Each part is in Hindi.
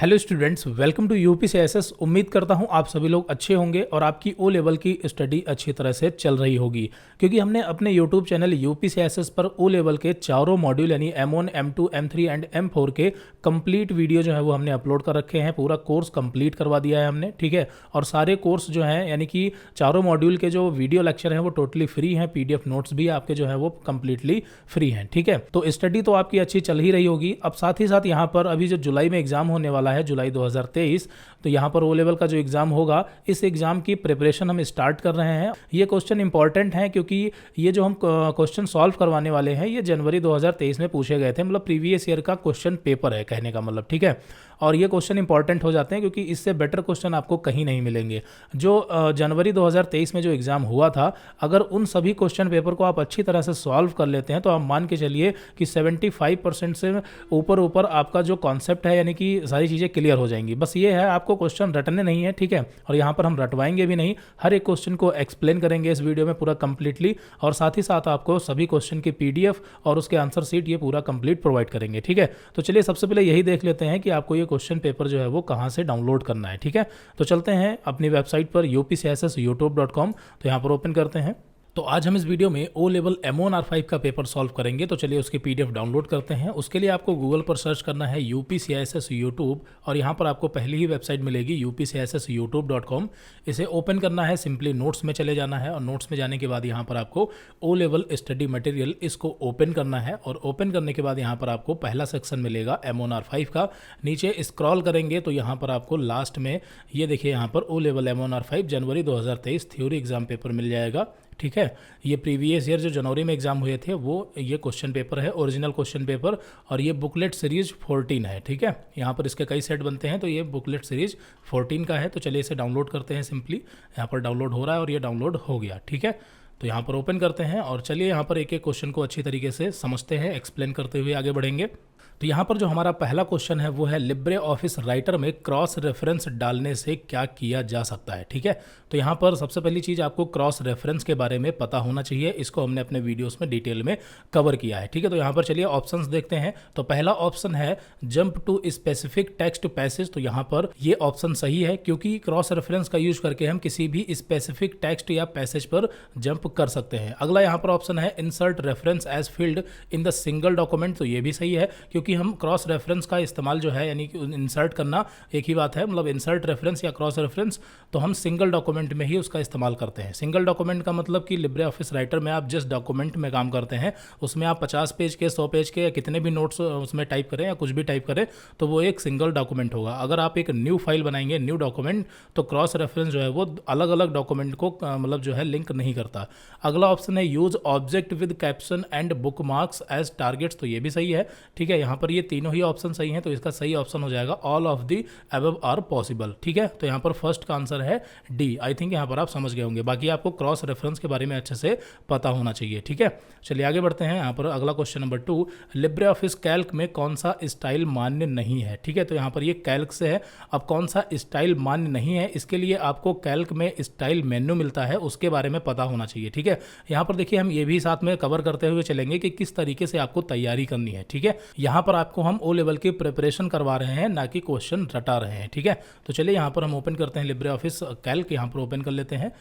Hello students, welcome to UPCSS. उम्मीद करता हूं आप सभी लोग अच्छे होंगे और आपकी ओ लेवल की स्टडी अच्छी तरह से चल रही होगी, क्योंकि हमने अपने यूट्यूब चैनल यूपीसीएसएस पर ओ लेवल के चारों मॉड्यूल यानी M1, M2, M3 and M4 के कंप्लीट वीडियो जो है वो हमने अपलोड कर रखे हैं। पूरा कोर्स कंप्लीट करवा दिया है हमने, ठीक है। और सारे कोर्स जो हैं यानी कि चारों मॉड्यूल के जो वीडियो लेक्चर हैं वो टोटली फ्री हैं। PDF नोट्स भी आपके जो है वो कंप्लीटली फ्री हैं, ठीक है। तो स्टडी तो आपकी अच्छी चल ही रही होगी। अब साथ ही साथ यहाँ पर अभी जो जुलाई में एग्जाम होने वाला है, जुलाई 2023, तो यहाँ पर ओ लेवल का जो एग्जाम होगा, इस एग्जाम की प्रिपरेशन हम स्टार्ट कर रहे हैं। ये क्वेश्चन इंपॉर्टेंट है क्योंकि ये जो हम क्वेश्चन सॉल्व करवाने वाले हैं ये जनवरी 2023 में पूछे गए थे, मतलब प्रीवियस ईयर का क्वेश्चन पेपर है कहने का मतलब, ठीक है। और ये क्वेश्चन इंपॉर्टेंट हो जाते हैं क्योंकि इससे बेटर क्वेश्चन आपको कहीं नहीं मिलेंगे। जो जनवरी 2023 में जो एग्जाम हुआ था, अगर उन सभी क्वेश्चन पेपर को आप अच्छी तरह से सॉल्व कर लेते हैं तो आप मान के चलिए कि 75% से ऊपर आपका जो कॉन्सेप्ट है यानी कि सारी चीज़ें क्लियर हो जाएंगी। बस ये है, आपको क्वेश्चन रटने नहीं है, ठीक है। और यहाँ पर हम रटवाएंगे भी नहीं, हर एक क्वेश्चन को एक्सप्लेन करेंगे इस वीडियो में पूरा कंप्लीटली, और साथ ही साथ आपको सभी क्वेश्चन की PDF और उसके आंसर सीट ये पूरा कंप्लीट प्रोवाइड करेंगे, ठीक है। तो चलिए सबसे पहले यही देख लेते हैं कि आपको ये क्वेश्चन पेपर जो है वो कहाँ से डाउनलोड करना है, ठीक है। तो चलते हैं अपनी वेबसाइट पर upcssyoutube.com, तो यहाँ पर ओपन करते हैं। तो आज हम इस वीडियो में ओ लेवल M1 R5 का पेपर सॉल्व करेंगे। तो चलिए उसकी PDF डाउनलोड करते हैं। उसके लिए आपको गूगल पर सर्च करना है UPCSS YouTube, और यहाँ पर आपको पहली ही वेबसाइट मिलेगी upcssyoutube.com। इसे ओपन करना है, सिंपली नोट्स में चले जाना है, और नोट्स में जाने के बाद यहाँ पर आपको ओ लेवल स्टडी मटेरियल इसको ओपन करना है। और ओपन करने के बाद यहाँ पर आपको पहला सेक्शन मिलेगा M1 R5 का। नीचे स्क्रॉल करेंगे तो यहाँ पर आपको लास्ट में ये देखिए, यहाँ पर ओ लेवल M1 R5 जनवरी 2023 थ्योरी एग्जाम पेपर मिल जाएगा, ठीक है। ये प्रीवियस ईयर जो जनवरी में एग्जाम हुए थे वो ये क्वेश्चन पेपर है, ओरिजिनल क्वेश्चन पेपर, और ये बुकलेट सीरीज 14 है, ठीक है। यहाँ पर इसके कई सेट बनते हैं, तो ये बुकलेट सीरीज 14 का है। तो चलिए इसे डाउनलोड करते हैं। सिंपली यहाँ पर डाउनलोड हो रहा है और ये डाउनलोड हो गया, ठीक है। तो यहाँ पर ओपन करते हैं और चलिए यहाँ पर एक एक क्वेश्चन को अच्छी तरीके से समझते हैं, एक्सप्लेन करते हुए आगे बढ़ेंगे। तो यहाँ पर जो हमारा पहला क्वेश्चन है वो है लिब्रे ऑफिस राइटर में क्रॉस रेफरेंस डालने से क्या किया जा सकता है, ठीक है। तो यहाँ पर सबसे पहली चीज़ आपको क्रॉस रेफरेंस के बारे में पता होना चाहिए। इसको हमने अपने वीडियोस में डिटेल में कवर किया है, ठीक है। तो यहाँ पर चलिए ऑप्शंस देखते हैं। तो पहला ऑप्शन है jump to specific text passage. तो यहाँ पर ये ऑप्शन सही है क्योंकि क्रॉस रेफरेंस का यूज करके हम किसी भी स्पेसिफिक टेक्स्ट या पैसेज पर जंप कर सकते हैं। अगला यहाँ पर ऑप्शन है insert reference as field in the single document. तो ये भी सही है क्योंकि हम क्रॉस रेफरेंस का इस्तेमाल जो है यानी कि इंसर्ट करना एक ही बात है, मतलब इंसर्ट रेफरेंस या क्रॉस रेफरेंस, तो हम सिंगल डॉक्यूमेंट में ही उसका इस्तेमाल करते हैं। सिंगल डॉक्यूमेंट का मतलब कि लिब्रे ऑफिस राइटर में आप जिस डॉक्यूमेंट में काम करते हैं उसमें आप 50 पेज के, 100 पेज के, या कितने भी नोट्स उसमें टाइप करें या कुछ भी टाइप करें तो वो एक सिंगल डॉक्यूमेंट होगा। अगर आप एक न्यू फाइल बनाएंगे, न्यू डॉक्यूमेंट, तो क्रॉस रेफरेंस जो है वो अलग अलग डॉक्यूमेंट को मतलब जो है लिंक नहीं करता। अगला ऑप्शन है use object with caption and bookmarks as targets. तो ये भी सही है, ठीक है। यहाँ पर ये तीनों ही ऑप्शन सही हैं, तो इसका सही ऑप्शन हो जाएगा all of the above are possible, ठीक है। तो यहाँ पर फर्स्ट का आंसर है डी। आई थिंक यहाँ पर आप समझ गए होंगे। बाकी आपको क्रॉस रेफरेंस के बारे में अच्छे से पता होना चाहिए, ठीक है। चलिए आगे बढ़ते हैं। यहाँ पर अगला question number 2, Libre office Calc में कौन सा स्टाइल मान्य नहीं है, ठीक है। तो यहाँ पर ये कैल्क से है। अब कौन सा स्टाइल मान्य नहीं है, इसके लिए आपको कैल्क में स्टाइल मेन्यू मिलता है, उसके बारे में पता होना चाहिए, ठीक है। यहाँ पर देखिए हम ये भी साथ में कवर करते हुए चलेंगे कि किस तरीके से आपको तैयारी करनी है, ठीक है। यहाँ पर आपको हम ओ लेवल की प्रिपरेशन करवा रहे हैं, ना कि क्वेश्चन रटा रहे हैं, ठीक है। तो चलिए यहाँ पर हम ओपन करते हैं लिब्रे ऑफिस कैल्क, यहाँ पर ओपन कर लेते हैं।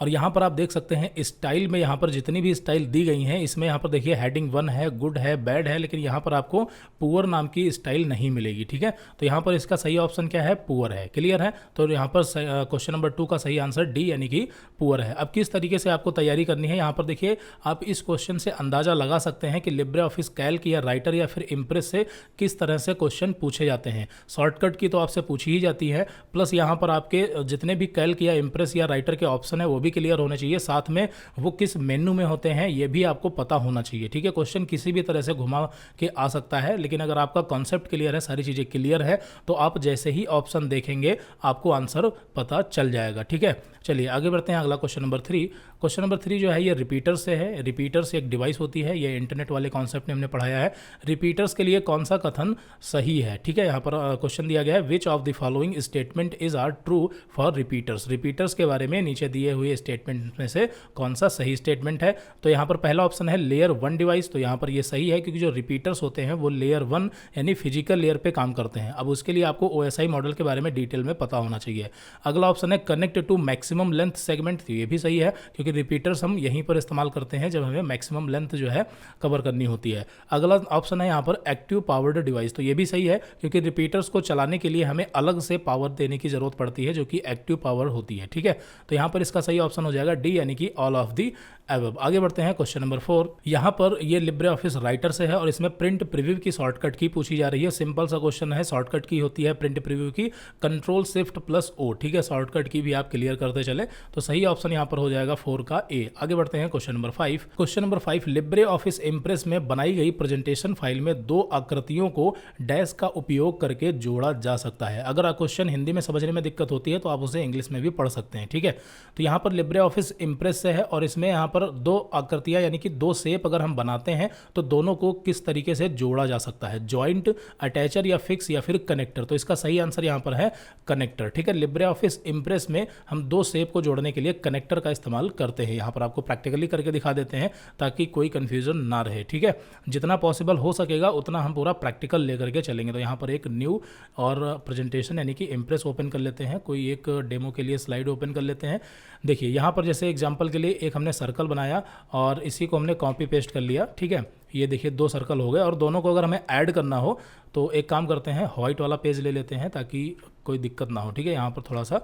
और यहाँ पर आप देख सकते हैं स्टाइल में यहाँ पर जितनी भी स्टाइल दी गई हैं, इसमें यहाँ पर देखिए हेडिंग 1 है, गुड है, बैड है, लेकिन यहाँ पर आपको पुअर नाम की स्टाइल नहीं मिलेगी, ठीक है। तो यहाँ पर इसका सही ऑप्शन क्या है, पुअर है, क्लियर है। तो यहाँ पर क्वेश्चन नंबर 2 का सही आंसर डी यानी कि पुअर है। अब किस तरीके से आपको तैयारी करनी है, यहाँ पर देखिए आप इस क्वेश्चन से अंदाजा लगा सकते हैं कि लिब्रे ऑफिस कैल्क या राइटर या फिर इम्प्रेस से किस तरह से क्वेश्चन पूछे जाते हैं। शॉर्टकट की तो आपसे पूछी ही जाती है, प्लस यहाँ पर आपके जितने भी कैल्क या इम्प्रेस या राइटर के ऑप्शन है वो भी क्लियर होने चाहिए। साथ में वो किस मेन्यू में होते हैं ये भी आपको पता होना चाहिए, ठीक है। क्वेश्चन किसी भी तरह से घुमा के आ सकता है, लेकिन अगर आपका कॉन्सेप्ट क्लियर है, सारी चीज़ें क्लियर है, तो आप जैसे ही ऑप्शन देखेंगे आपको आंसर पता चल जाएगा, ठीक है। चलिए आगे बढ़ते हैं। अगला क्वेश्चन नंबर 3। क्वेश्चन नंबर 3 जो है ये रिपीटर से है। रिपीटर्स एक डिवाइस होती है, ये इंटरनेट वाले कॉन्सेप्ट में हमने पढ़ाया है। रिपीटर्स के लिए कौन सा कथन सही है, ठीक है। यहाँ पर क्वेश्चन दिया गया है which of the following statement is are true for repeaters. Repeaters के बारे में नीचे दिए हुए हुए स्टेटमेंट में से कौन सा सही स्टेटमेंट है। तो यहाँ पर पहला ऑप्शन है लेयर 1 डिवाइस, तो यहाँ पर ये सही है क्योंकि जो रिपीटर्स होते हैं वो लेयर 1 यानी फिजिकल लेयर पे काम करते हैं। अब उसके लिए आपको OSI मॉडल के बारे में डिटेल में पता होना चाहिए। अगला ऑप्शन है connect to maximum length segment, तो ये भी सही है क्योंकि रिपीटर्स हम यहीं पर इस्तेमाल करते हैं जब हमें मैक्सिमम लेंथ जो है कवर करनी होती है। अगला ऑप्शन है यहाँ पर एक्टिव पावर्ड डिवाइस, तो ये भी सही है क्योंकि रिपीटर्स को चलाने के लिए हमें अलग से पावर देने की जरूरत पड़ती है जो कि एक्टिव पावर होती है। ठीक है, तो यहाँ पर इसका सही ऑप्शन हो जाएगा डी यानी कि ऑल ऑफ दी एबव। आगे बढ़ते हैं क्वेश्चन नंबर 4। यहाँ पर ये लिब्रे ऑफिस राइटर से है और इसमें प्रिंट प्रीव्यू की शॉर्टकट की पूछी जा रही है। सिंपल सा क्वेश्चन है, शॉर्टकट की होती है प्रिंट प्रीव्यू की Ctrl+Shift+O। ठीक है, शॉर्टकट की भी आप क्लियर करते चले तो सही ऑप्शन यहाँ पर हो जाएगा 4 का ए। आगे बढ़ते हैं question number 5। Question number 5, Libre office Impress में बनाई गई प्रेजेंटेशन फाइल में दो आकृतियों को डैश का उपयोग करके जोड़ा जा सकता है। अगर क्वेश्चन हिंदी में समझने में दिक्कत होती है तो आप उसे इंग्लिश में भी पढ़ सकते हैं। ठीक है, तो यहाँ पर लिब्रे ऑफिस इंप्रेस से है और इसमें यहाँ पर दो आकृतियां यानी कि दो शेप अगर हम बनाते हैं तो दोनों को किस तरीके से जोड़ा जा सकता है, जॉइंट, अटैचर या फिक्स या फिर कनेक्टर। तो इसका सही आंसर यहाँ पर है कनेक्टर। ठीक है, लिब्रे ऑफिस इंप्रेस में हम दो शेप को जोड़ने के लिए कनेक्टर का इस्तेमाल करते हैं। यहाँ पर आपको प्रैक्टिकली करके दिखा देते हैं ताकि कोई कंफ्यूजन ना रहे। ठीक है, जितना पॉसिबल हो सकेगा उतना हम पूरा प्रैक्टिकल लेकर के चलेंगे। तो यहाँ पर एक न्यू और प्रेजेंटेशन यानी कि इंप्रेस ओपन कर लेते हैं, कोई एक डेमो के लिए स्लाइड ओपन कर लेते हैं। देखिए यहाँ पर जैसे एग्जांपल के लिए एक हमने सर्कल बनाया और इसी को हमने कॉपी पेस्ट कर लिया। ठीक है, ये देखिए दो सर्कल हो गए और दोनों को अगर हमें ऐड करना हो तो एक काम करते हैं, व्हाइट वाला पेज ले लेते हैं ताकि कोई दिक्कत ना हो। ठीक है, यहाँ पर थोड़ा सा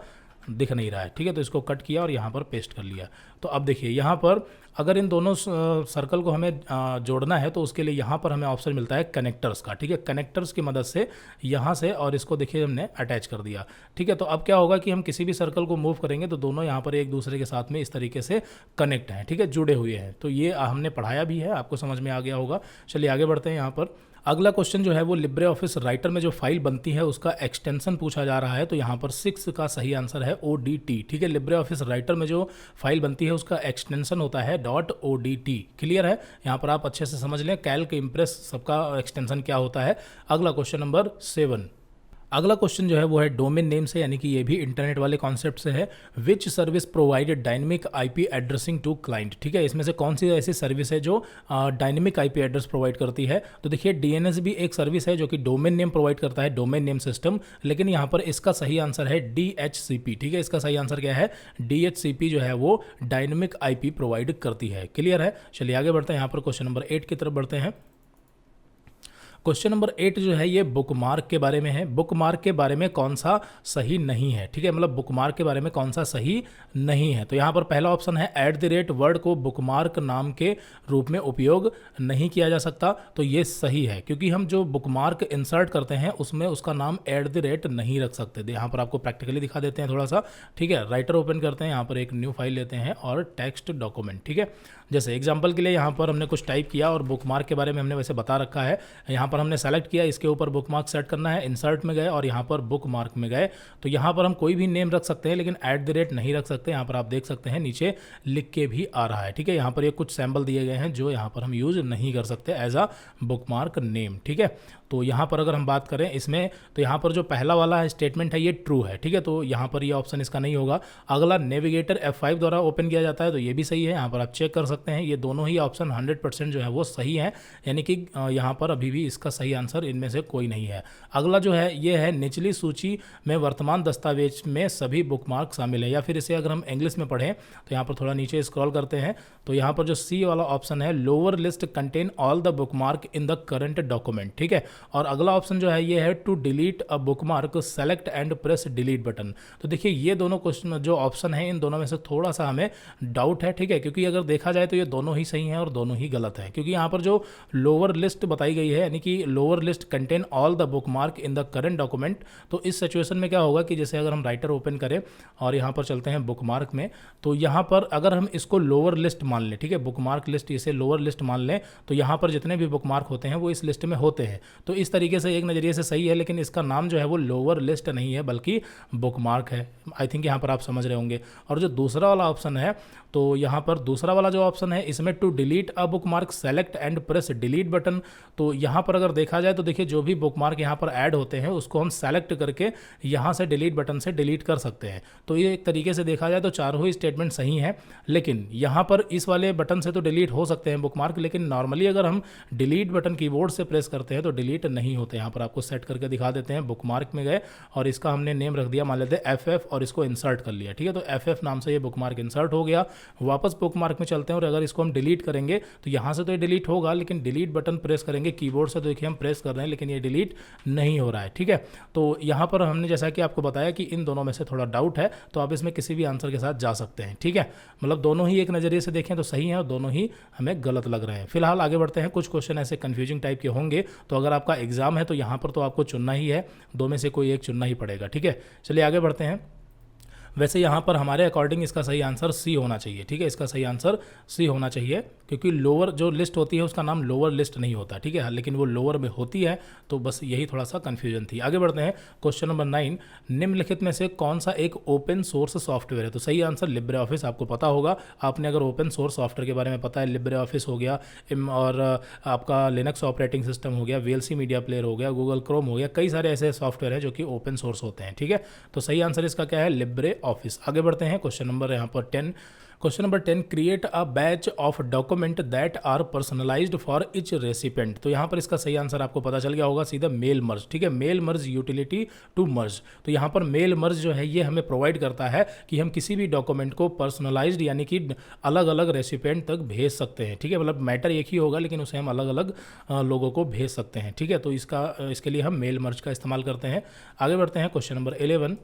दिख नहीं रहा है। ठीक है, तो इसको कट किया और यहाँ पर पेस्ट कर लिया। तो अब देखिए यहाँ पर अगर इन दोनों सर्कल को हमें जोड़ना है तो उसके लिए यहाँ पर हमें ऑप्शन मिलता है कनेक्टर्स का। ठीक है, कनेक्टर्स की मदद से यहाँ से और इसको देखिए हमने अटैच कर दिया। ठीक है, तो अब क्या होगा कि हम किसी भी सर्कल को मूव करेंगे तो दोनों यहाँ पर एक दूसरे के साथ में इस तरीके से कनेक्ट हैं। ठीक है, जुड़े हुए हैं। तो ये हमने पढ़ाया भी है, आपको समझ में आ गया होगा। चलिए आगे बढ़ते हैं। यहाँ पर अगला क्वेश्चन जो है वो लिब्रे ऑफिस राइटर में जो फाइल बनती है उसका एक्सटेंशन पूछा जा रहा है। तो यहाँ पर 6 का सही आंसर है ODT। ठीक है, लिब्रे ऑफिस राइटर में जो फाइल बनती है उसका एक्सटेंशन होता है .ODT। क्लियर है, यहाँ पर आप अच्छे से समझ लें कैल्क, इंप्रेस सबका एक्सटेंशन क्या होता है। अगला क्वेश्चन नंबर 7। अगला क्वेश्चन जो है वो है डोमेन नेम से, यानी कि ये भी इंटरनेट वाले कॉन्सेप्ट से है। Which service provided dynamic IP addressing to client. ठीक है, इसमें से कौन सी ऐसी सर्विस है जो डायनेमिक IP एड्रेस प्रोवाइड करती है। तो देखिए DNS भी एक सर्विस है जो कि डोमेन नेम प्रोवाइड करता है, डोमेन नेम सिस्टम। लेकिन यहाँ पर इसका सही आंसर है DHCP। ठीक है, इसका सही आंसर क्या है, DHCP जो है वो डायनेमिक IP प्रोवाइड करती है। क्लियर है, चलिए आगे बढ़ते हैं। यहाँ पर क्वेश्चन नंबर 8 की तरफ बढ़ते हैं। क्वेश्चन नंबर 8 जो है ये बुकमार्क के बारे में है। बुकमार्क के बारे में कौन सा सही नहीं है। ठीक है, मतलब बुकमार्क के बारे में कौन सा सही नहीं है। तो यहाँ पर पहला ऑप्शन है @ वर्ड को बुकमार्क नाम के रूप में उपयोग नहीं किया जा सकता। तो ये सही है क्योंकि हम जो बुकमार्क इंसर्ट करते हैं उसमें उसका नाम @ नहीं रख सकते। यहाँ पर आपको प्रैक्टिकली दिखा देते हैं थोड़ा सा। ठीक है, राइटर ओपन करते हैं, यहाँ पर एक न्यू फाइल लेते हैं और टेक्स्ट डॉक्यूमेंट। ठीक है, जैसे एग्जाम्पल के लिए यहाँ पर हमने कुछ टाइप किया और बुकमार्क के बारे में हमने वैसे बता रखा है। यहाँ पर हमने सेलेक्ट किया, इसके ऊपर बुकमार्क सेट करना है, इंसर्ट में गए और यहाँ पर बुकमार्क में गए। तो यहाँ पर हम कोई भी नेम रख सकते हैं लेकिन @ नहीं रख सकते। यहाँ पर आप देख सकते हैं नीचे लिख के भी आ रहा है। ठीक है, यहाँ पर ये कुछ सैम्पल दिए गए हैं जो यहाँ पर हम यूज़ नहीं कर सकते एज अ बुकमार्क नेम। ठीक है, तो यहाँ पर अगर हम बात करें इसमें तो यहाँ पर जो पहला वाला स्टेटमेंट है ये ट्रू है। ठीक है, तो यहाँ पर ये ऑप्शन इसका नहीं होगा। अगला नेविगेटर F5 द्वारा ओपन किया जाता है, तो ये भी सही है। यहाँ पर आप चेक कर सकते हैं, ये दोनों ही ऑप्शन 100% जो है वो सही है, यानी कि यहाँ पर अभी भी इसका सही आंसर इनमें से कोई नहीं है। अगला जो है ये है निचली सूची में वर्तमान दस्तावेज में सभी बुकमार्क शामिल है, या फिर इसे अगर हम इंग्लिश में पढ़ें तो यहाँ पर थोड़ा नीचे स्क्रॉल करते हैं तो यहाँ पर जो C वाला ऑप्शन है lower list contain all the bookmark in the current document. ठीक है, और अगला ऑप्शन जो है ये है to delete a bookmark select and press delete button. तो देखिए ये दोनों क्वेश्चन जो ऑप्शन है इन दोनों में से थोड़ा सा हमें डाउट है। ठीक है, क्योंकि अगर देखा जाए तो ये दोनों ही सही हैं और दोनों ही गलत है, क्योंकि यहाँ पर जो लोअर लिस्ट बताई गई है यानी कि lower list contain all the bookmark in the current document, तो इस सिचुएशन में क्या होगा कि जैसे अगर हम राइटर ओपन करें और यहाँ पर चलते हैं बुकमार्क में, तो यहाँ पर अगर हम इसको लोअर लिस्ट मान लें, ठीक है, बुकमार्क लिस्ट इसे लोअर लिस्ट मान लें, तो यहाँ पर जितने भी बुकमार्क होते हैं वो इस लिस्ट में होते हैं। तो इस तरीके से एक नज़रिए से सही है, लेकिन इसका नाम जो है वो लोअर लिस्ट नहीं है बल्कि बुकमार्क है। आई थिंक यहाँ पर आप समझ रहे होंगे। और जो दूसरा वाला ऑप्शन है तो यहाँ पर दूसरा वाला जो ऑप्शन है इसमें to delete a bookmark select and press delete button. तो यहाँ पर अगर देखा जाए तो देखिए जो भी बुकमार्क यहाँ पर ऐड होते हैं उसको हम सेलेक्ट करके यहाँ से डिलीट बटन से डिलीट कर सकते हैं। तो ये एक तरीके से देखा जाए तो चारों ही स्टेटमेंट सही हैं, लेकिन यहाँ पर इस वाले बटन से तो डिलीट हो सकते हैं बुकमार्क, लेकिन नॉर्मली अगर हम डिलीट बटन कीबोर्ड से प्रेस करते हैं तो डिलीट नहीं होते। यहाँ पर आपको सेट करके दिखा देते हैं। बुकमार्क में गए और इसका हमने नेम रख दिया, मान लेते हैं FF, और इसको इंसर्ट कर लिया। ठीक है, तो FF नाम से ये बुकमार्क इंसर्ट हो गया। वापस बुकमार्क में चलते हैं और अगर इसको हम डिलीट करेंगे तो यहाँ से तो ये डिलीट होगा, लेकिन डिलीट बटन प्रेस करेंगे कीबोर्ड से तो देखिए हम प्रेस कर रहे हैं लेकिन ये डिलीट नहीं हो रहा है। ठीक है, तो यहाँ पर हमने जैसा कि आपको बताया कि इन दोनों में से थोड़ा डाउट है तो आप इसमें किसी भी आंसर के साथ जा सकते हैं। ठीक है, मतलब दोनों ही एक नज़रिए से देखें तो सही है और दोनों ही हमें गलत लग रहे हैं। फिलहाल आगे बढ़ते हैं। कुछ क्वेश्चन ऐसे कंफ्यूजिंग टाइप के होंगे, तो अगर आपका एग्जाम है तो यहाँ पर तो आपको चुनना ही है, दो में से कोई एक चुनना ही पड़ेगा। ठीक है, चलिए आगे बढ़ते हैं। वैसे यहाँ पर हमारे अकॉर्डिंग इसका सही आंसर सी होना चाहिए। ठीक है, इसका सही आंसर सी होना चाहिए, क्योंकि लोअर जो लिस्ट होती है उसका नाम लोअर लिस्ट नहीं होता। ठीक है, लेकिन वो लोअर में होती है, तो बस यही थोड़ा सा कन्फ्यूजन थी। आगे बढ़ते हैं। क्वेश्चन नंबर 9, निम्नलिखित में से कौन सा एक ओपन सोर्स सॉफ्टवेयर है? तो सही आंसर लिब्रे ऑफिस। आपको पता होगा, आपने अगर ओपन सोर्स सॉफ्टवेयर के बारे में पता है, लिब्रे ऑफिस हो गया और आपका लिनक्स ऑपरेटिंग सिस्टम हो गया, VLC मीडिया प्लेयर हो गया, गूगल क्रोम हो गया, कई सारे ऐसे सॉफ्टवेयर हैं जो कि ओपन सोर्स होते हैं। ठीक है, तो सही आंसर इसका क्या है? LibreOffice. आगे बढ़ते हैं। क्वेश्चन नंबर यहाँ पर 10। Question number 10, create a batch of document that are personalized for each recipient. तो यहाँ पर इसका सही आंसर आपको पता चल गया होगा, सीधा मेल मर्ज। ठीक है, mail merge utility to merge. तो यहाँ पर मेल मर्ज जो है ये हमें प्रोवाइड करता है कि हम किसी भी डॉक्यूमेंट को पर्सनलाइज्ड यानी कि अलग अलग रेसिपेंट तक भेज सकते हैं। ठीक है, मतलब मैटर एक ही होगा लेकिन उसे हम अलग अलग लोगों को भेज सकते हैं। ठीक है, तो इसके लिए हम मेल मर्ज का इस्तेमाल करते हैं। आगे बढ़ते हैं। Question number 11।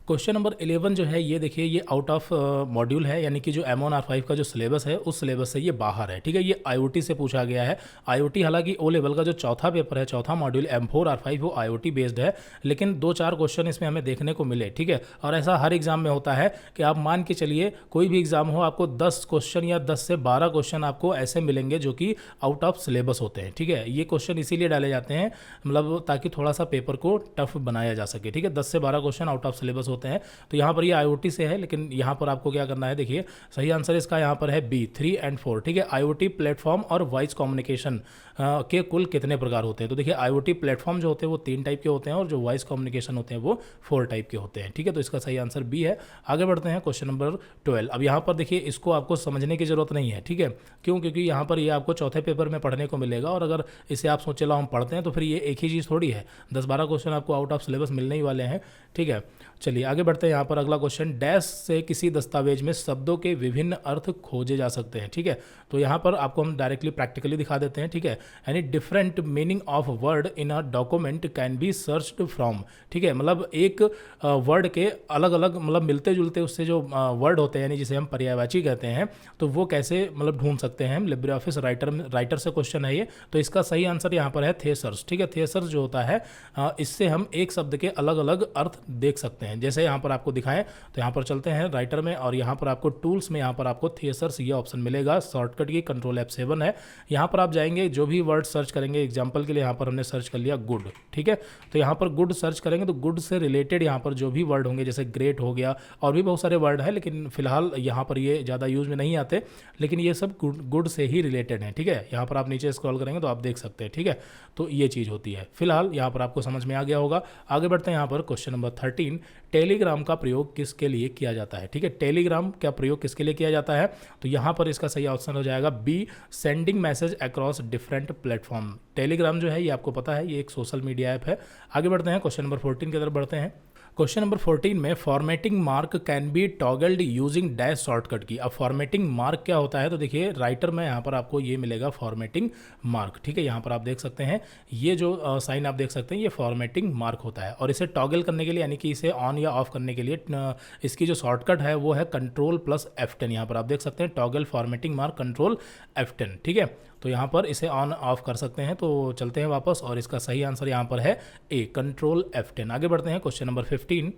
क्वेश्चन नंबर 11 जो है ये देखिए, ये आउट ऑफ मॉड्यूल है, यानी कि जो M1R5 का जो सिलेबस है उस सिलेबस से ये बाहर है। ठीक है, ये IoT से पूछा गया है। IoT हालांकि O लेवल का जो चौथा पेपर है, चौथा मॉड्यूल M4R5 वो IoT बेस्ड है, लेकिन 2-4 क्वेश्चन इसमें हमें देखने को मिले। ठीक है, और ऐसा हर एग्जाम में होता है कि आप मान के चलिए कोई भी एग्जाम हो, आपको 10 क्वेश्चन या 10 से 12 क्वेश्चन आपको ऐसे मिलेंगे जो कि आउट ऑफ सिलेबस होते हैं। ठीक है, ये क्वेश्चन इसीलिए डाले जाते हैं, मतलब ताकि थोड़ा सा पेपर को टफ बनाया जा सके। ठीक है, 10 से 12 क्वेश्चन आउट ऑफ सिलेबस होते हैं। तो यहाँ पर ये IoT से है, लेकिन यहाँ पर आपको क्या करना है, देखिए सही आंसर इसका यहाँ पर है B, 3 और 4। ठीक है, IoT प्लेटफॉर्म और वॉइस कम्युनिकेशन के कुल कितने प्रकार होते हैं? तो देखिए IoT प्लेटफॉर्म जो होते हैं वो 3 टाइप के होते हैं और जो वॉइस कम्युनिकेशन होते हैं वो 4 टाइप के होते हैं। ठीक है, तो इसका सही आंसर B है। आगे बढ़ते हैं। Question number 12। अब यहाँ पर देखिए इसको आपको समझने की जरूरत नहीं है। ठीक है, क्यों? क्योंकि यहाँ पर ये आपको चौथे पेपर में पढ़ने को मिलेगा, और अगर इसे आप सोचे लो हम पढ़ते हैं तो फिर ये एक ही चीज़ थोड़ी है, 10-12 क्वेश्चन आपको आउट ऑफ सिलेबस मिलने ही वाले हैं। ठीक है, चलिए आगे बढ़ते हैं। यहाँ पर अगला क्वेश्चन, डैश से किसी दस्तावेज में शब्दों के विभिन्न अर्थ खोजे जा सकते हैं। ठीक है, तो यहाँ पर आपको हम डायरेक्टली प्रैक्टिकली दिखा देते हैं। ठीक है, यानी different meaning of word in a document can be searched from. ठीक है, मतलब एक वर्ड के अलग अलग मतलब मिलते जुलते उससे जो वर्ड होते हैं, यानी जिसे हम पर्यायवाची कहते हैं, तो वो कैसे मतलब ढूंढ सकते हैं हम। लिब्रे ऑफिस राइटर से क्वेश्चन है ये, तो इसका सही आंसर यहाँ पर है थेसर्स। ठीक है, थेसर्स जो होता है इससे हम एक शब्द के अलग अलग अर्थ देख सकते हैं। जैसे यहाँ पर आपको दिखाएं, तो यहाँ पर चलते हैं राइटर में, और यहाँ पर आपको टूल्स में यहाँ पर आपको थेसर्स ये ऑप्शन मिलेगा। शॉर्टकट की कंट्रोल F7 है। यहाँ पर आप जाएंगे, जो भी वर्ड सर्च करेंगे, एग्जाम्पल के लिए यहाँ पर हमने सर्च कर लिया गुड। ठीक है, तो यहाँ पर गुड सर्च करेंगे तो गुड से रिलेटेड यहाँ पर जो भी वर्ड होंगे, जैसे ग्रेट हो गया, और भी बहुत सारे वर्ड है, लेकिन फिलहाल यहाँ पर ये ज़्यादा यूज में नहीं आते, लेकिन ये सब गुड से ही रिलेटेड हैं। ठीक है, यहाँ पर आप नीचे स्क्रॉल करेंगे तो आप देख सकते हैं। ठीक है, तो ये चीज़ होती है। फिलहाल यहाँ पर आपको समझ में आ गया होगा। आगे बढ़ते हैं। यहाँ पर क्वेश्चन नंबर 13, टेलीग्राम का प्रयोग किसके लिए किया जाता है? ठीक है, टेलीग्राम का प्रयोग किसके लिए किया जाता है? तो यहाँ पर इसका सही ऑप्शन हो जाएगा B, sending message across different platform. Telegram जो है ये आपको पता है, ये एक सोशल मीडिया ऐप है। आगे बढ़ते हैं। क्वेश्चन नंबर 14 की तरफ बढ़ते हैं। क्वेश्चन नंबर 14 में formatting mark can be toggled using dash shortcut की। अब फॉर्मेटिंग मार्क क्या होता है? तो देखिए राइटर में यहाँ पर आपको ये मिलेगा फॉर्मेटिंग मार्क। ठीक है, यहाँ पर आप देख सकते हैं, ये जो साइन आप देख सकते हैं ये फॉर्मेटिंग मार्क होता है, और इसे टॉगल करने के लिए यानी कि इसे ऑन या ऑफ करने के लिए इसकी जो शॉर्टकट है वो है Ctrl+F10। यहाँ पर आप देख सकते हैं टॉगल फॉर्मेटिंग मार्क Ctrl+F10। ठीक है, तो यहाँ पर इसे ऑन ऑफ कर सकते हैं। तो चलते हैं वापस, और इसका सही आंसर यहाँ पर है A, Ctrl+F10। आगे बढ़ते हैं। Question number 15।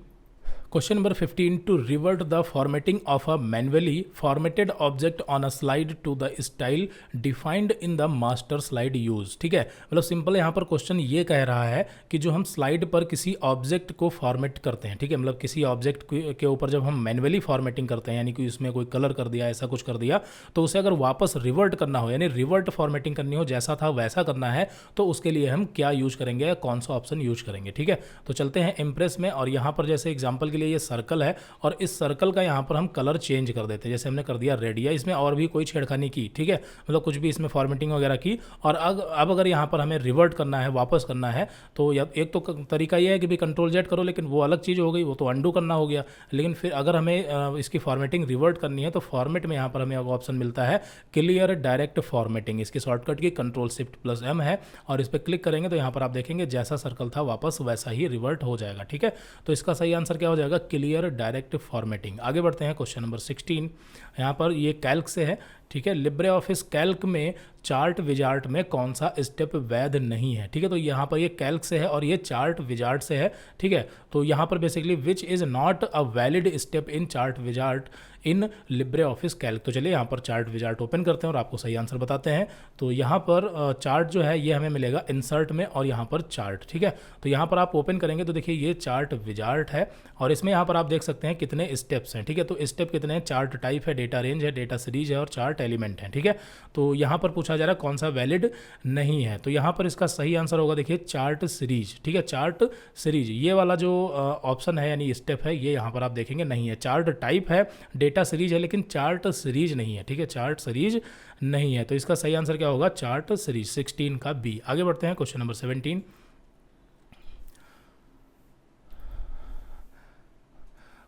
Question number 15 to revert the formatting of a manually formatted object on a slide to the style defined in the master slide use. ठीक है, मतलब सिंपल यहाँ पर क्वेश्चन ये कह रहा है कि जो हम स्लाइड पर किसी ऑब्जेक्ट को फॉर्मेट करते हैं, ठीक है, मतलब किसी ऑब्जेक्ट के ऊपर जब हम मैन्युअली फॉर्मेटिंग करते हैं, यानी कि उसमें कोई कलर कर दिया, ऐसा कुछ कर दिया, तो उसे अगर वापस रिवर्ट करना हो, यानी रिवर्ट फॉर्मेटिंग करनी हो, जैसा था वैसा करना है, तो उसके लिए हम क्या यूज करेंगे, कौन सा ऑप्शन यूज करेंगे। ठीक है, तो चलते हैं इम्प्रेस में, और यहाँ पर जैसे एग्जाम्पल के लिए ये सर्कल है और इस सर्कल का यहाँ पर हम कलर चेंज कर देते हैं, जैसे हमने कर दिया रेड, या इसमें और भी कोई छेड़खानी की, ठीक है, मतलब कुछ भी इसमें फॉर्मेटिंग वगैरह की। और अब अगर यहाँ पर हमें रिवर्ट करना है, वापस करना है, तो एक तो तरीका यह है कि भी कंट्रोल जेड करो, लेकिन वो अलग चीज़ हो गई, वो तो अंडू करना हो गया। लेकिन फिर अगर हमें इसकी फॉर्मेटिंग रिवर्ट करनी है, तो फॉर्मेट में यहाँ पर हमें ऑप्शन मिलता है क्लियर डायरेक्ट फॉर्मेटिंग। इसकी शॉर्टकट की Ctrl+Shift+M है, और इस पर क्लिक करेंगे तो यहाँ पर आप देखेंगे जैसा सर्कल था वापस वैसा ही रिवर्ट हो जाएगा। ठीक है, तो इसका सही आंसर क्या हो जाएगा, क्लियर डायरेक्ट फॉर्मेटिंग। आगे बढ़ते हैं क्वेश्चन नंबर 16। यहाँ पर ये कैल्क से है, ठीक है, लिब्रे ऑफिस कैल्क में चार्ट विजार्ट में कौन सा स्टेप वैध नहीं है। ठीक है, तो यहाँ पर ये कैल्क से है और ये चार्ट विजार्ट से है। ठीक है, तो यहाँ पर basically which is not a valid step in chart wizard in LibreOffice Calc. तो चलिए यहाँ पर चार्ट विजार्ट ओपन करते हैं और आपको सही आंसर बताते हैं। तो यहाँ पर चार्ट जो है ये हमें मिलेगा इंसर्ट में, और यहाँ पर चार्ट। ठीक है, तो यहाँ पर आप ओपन करेंगे तो देखिए ये चार्ट विजार्ट है, और इसमें यहाँ पर आप देख सकते हैं कितने स्टेप्स हैं। ठीक है, तो स्टेप कितने हैं, चार्ट टाइप है, डेटा रेंज है, डेटा सीरीज है, और चार्ट एलिमेंट है। ठीक है, तो यहाँ पर पूछा जा रहा है कौन सा वैलिड नहीं है, तो यहाँ पर इसका सही आंसर होगा देखिए चार्ट सीरीज। ठीक है, चार्ट सीरीज ये वाला जो ऑप्शन है यानी स्टेप है, ये यहाँ पर आप देखेंगे नहीं है। चार्ट टाइप है, डेटा सीरीज है, लेकिन चार्ट सीरीज नहीं है। ठीक है, चार्ट सीरीज नहीं है, तो इसका सही आंसर क्या होगा, चार्ट सीरीज, 16 का बी। आगे बढ़ते हैं question number 17।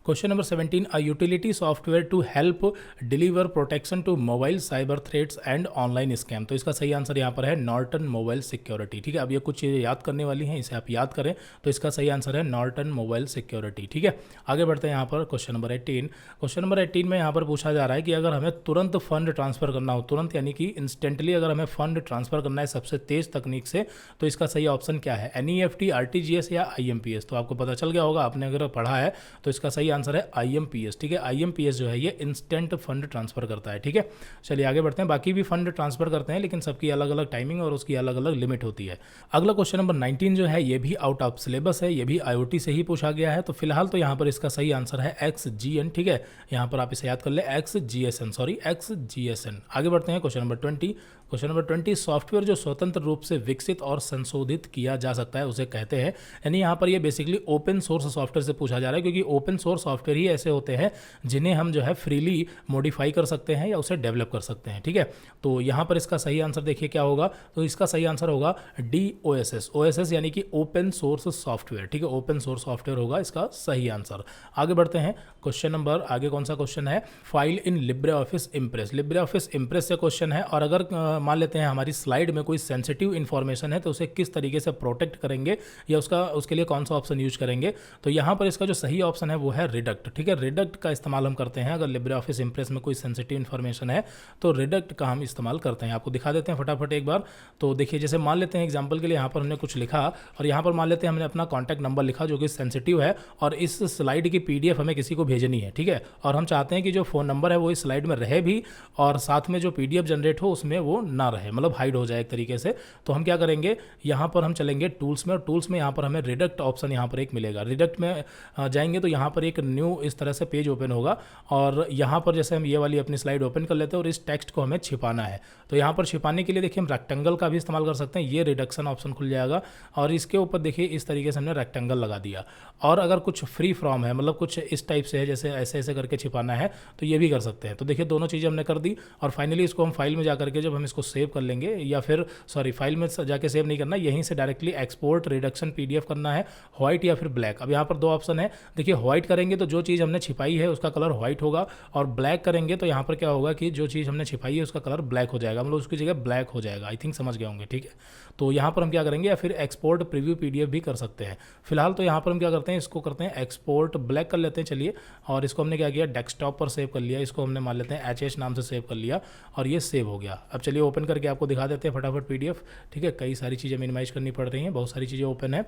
Question number 17 a utility software to help deliver protection to mobile cyber threats and online scam. तो इसका सही आंसर यहाँ पर है नॉर्टन मोबाइल सिक्योरिटी। ठीक है, अब ये कुछ चीज़ें याद करने वाली हैं, इसे आप याद करें, तो इसका सही आंसर है नॉर्टन मोबाइल सिक्योरिटी। ठीक है, आगे बढ़ते हैं यहाँ पर क्वेश्चन नंबर 18। क्वेश्चन नंबर 18 में यहाँ पर पूछा जा रहा है कि अगर हमें तुरंत फंड ट्रांसफर करना हो, तुरंत यानी कि इंस्टेंटली अगर हमें फंड ट्रांसफर करना है सबसे तेज तकनीक से, तो इसका सही ऑप्शन क्या है, NEFT, RTGS या IMPS। तो आपको पता चल गया होगा, आपने अगर पढ़ा है, तो इसका सही आंसर है IMPS। ठीक है, IMPS जो है ये इंस्टेंट फंड ट्रांसफर करता है। ठीक है, चलिए आगे बढ़ते हैं। बाकी भी फंड ट्रांसफर करते हैं, लेकिन सबकी अलग अलग टाइमिंग और उसकी अलग अलग लिमिट होती है। अगला क्वेश्चन नंबर 19 जो है ये भी आउट ऑफ सिलेबस है, ये भी IoT से ही पूछा गया है। तो फिलहाल तो यहाँ पर इसका सही आंसर है XGN। ठीक है, यहाँ पर आप इसे याद कर ले, XGSN। आगे बढ़ते हैं question number 20। Question number 20 software जो स्वतंत्र रूप से विकसित और संशोधित किया जा सकता है उसे कहते हैं, यानी यहाँ पर ये बेसिकली ओपन सोर्स सॉफ्टवेयर से पूछा जा रहा है, क्योंकि ओपन सोर्स सॉफ्टवेयर ही ऐसे होते हैं जिन्हें हम जो है फ्रीली मॉडिफाई कर सकते हैं या उसे डेवलप कर सकते हैं। ठीक है, तो यहाँ पर इसका सही आंसर देखिए क्या होगा, तो इसका सही आंसर होगा DOSS। OSS यानी कि ओपन सोर्स सॉफ्टवेयर। ठीक है, ओपन सोर्स सॉफ्टवेयर होगा इसका सही आंसर। आगे बढ़ते हैं क्वेश्चन नंबर, आगे कौन सा क्वेश्चन है, file in Libre office impress. Libre office impress से क्वेश्चन है, और अगर मान लेते हैं हमारी स्लाइड में कोई सेंसिटिव इन्फॉर्मेशन है तो उसे किस तरीके से प्रोटेक्ट करेंगे या उसके लिए कौन सा ऑप्शन यूज करेंगे। तो यहाँ पर इसका जो सही ऑप्शन है वो है रिडक्ट। ठीक है, रिडक्ट का इस्तेमाल हम करते हैं अगर लिब्रे ऑफिस इम्प्रेस में कोई सेंसिटिव इन्फॉर्मेशन है, तो रिडक्ट का हम इस्तेमाल करते हैं। आपको दिखा देते हैं फटाफट एक बार। तो देखिए, जैसे मान लेते हैं एग्जाम्पल के लिए यहाँ पर हमने कुछ लिखा, और यहाँ पर मान लेते हैं हमने अपना कॉन्टैक्ट नंबर लिखा जो कि सेंसिटिव है, और इस स्लाइड की PDF हमें किसी को भेजनी है। ठीक है, और हम चाहते हैं कि जो फ़ोन नंबर है वो इस स्लाइड में रहे भी, और साथ में जो PDF जनरेट हो उसमें वो ना रहे, मतलब हाइड हो जाए एक तरीके से। तो हम क्या करेंगे, यहाँ पर हम चलेंगे टूल्स में, और टूल्स में यहाँ पर हमें रिडक्ट ऑप्शन यहाँ पर एक मिलेगा। रिडक्ट में जाएंगे तो यहाँ पर एक न्यू इस तरह से पेज ओपन होगा, और यहाँ पर जैसे हम ये वाली अपनी स्लाइड ओपन कर लेते हैं और इस टेक्स्ट को हमें छिपाना है, तो यहाँ पर छिपाने के लिए देखिए हम रेक्टेंगल का भी इस्तेमाल कर सकते हैं। ये रिडक्शन ऑप्शन खुल जाएगा, और इसके ऊपर देखिए इस तरीके से हमने रेक्टेंगल लगा दिया। और अगर कुछ फ्री फ्रॉम है, मतलब कुछ इस टाइप से है, जैसे ऐसे ऐसे करके छिपाना है, तो ये भी कर सकते हैं। तो देखिए दोनों चीज़ें हमने कर दी, और फाइनली इसको हम फाइल में जा करके जब हम इसको सेव कर लेंगे, या फिर सॉरी फाइल में जाके सेव नहीं करना, यहीं से डायरेक्टली एक्सपोर्ट रिडक्शन PDF करना है, व्हाइट या फिर ब्लैक। अब यहाँ पर दो ऑप्शन है, देखिए व्हाइट करेंगे तो जो चीज़ हमने छिपाई है उसका कलर व्हाइट होगा, और ब्लैक करेंगे तो यहाँ पर क्या होगा कि जो चीज़ हमने छिपाई है उसका कलर ब्लैक हो जाएगा, मतलब उसकी जगह ब्लैक हो जाएगा। आई थिंक समझ गए होंगे। ठीक है, तो यहाँ पर हम क्या करेंगे, या फिर एक्सपोर्ट प्रीव्यू PDF भी कर सकते हैं। फिलहाल तो यहाँ पर हम क्या करते हैं, इसको करते हैं एक्सपोर्ट ब्लैक कर लेते हैं। चलिए, और इसको हमने क्या किया, डेस्कटॉप पर सेव कर लिया, इसको हमने मान लेते हैं HH नाम से सेव कर लिया, और ये सेव हो गया। अब चलिए ओपन करके आपको दिखा देते हैं फटाफट पीडीएफ। ठीक है, कई सारी चीज़ें मिनिमाइज करनी पड़ रही हैं, बहुत सारी चीज़ें ओपन है,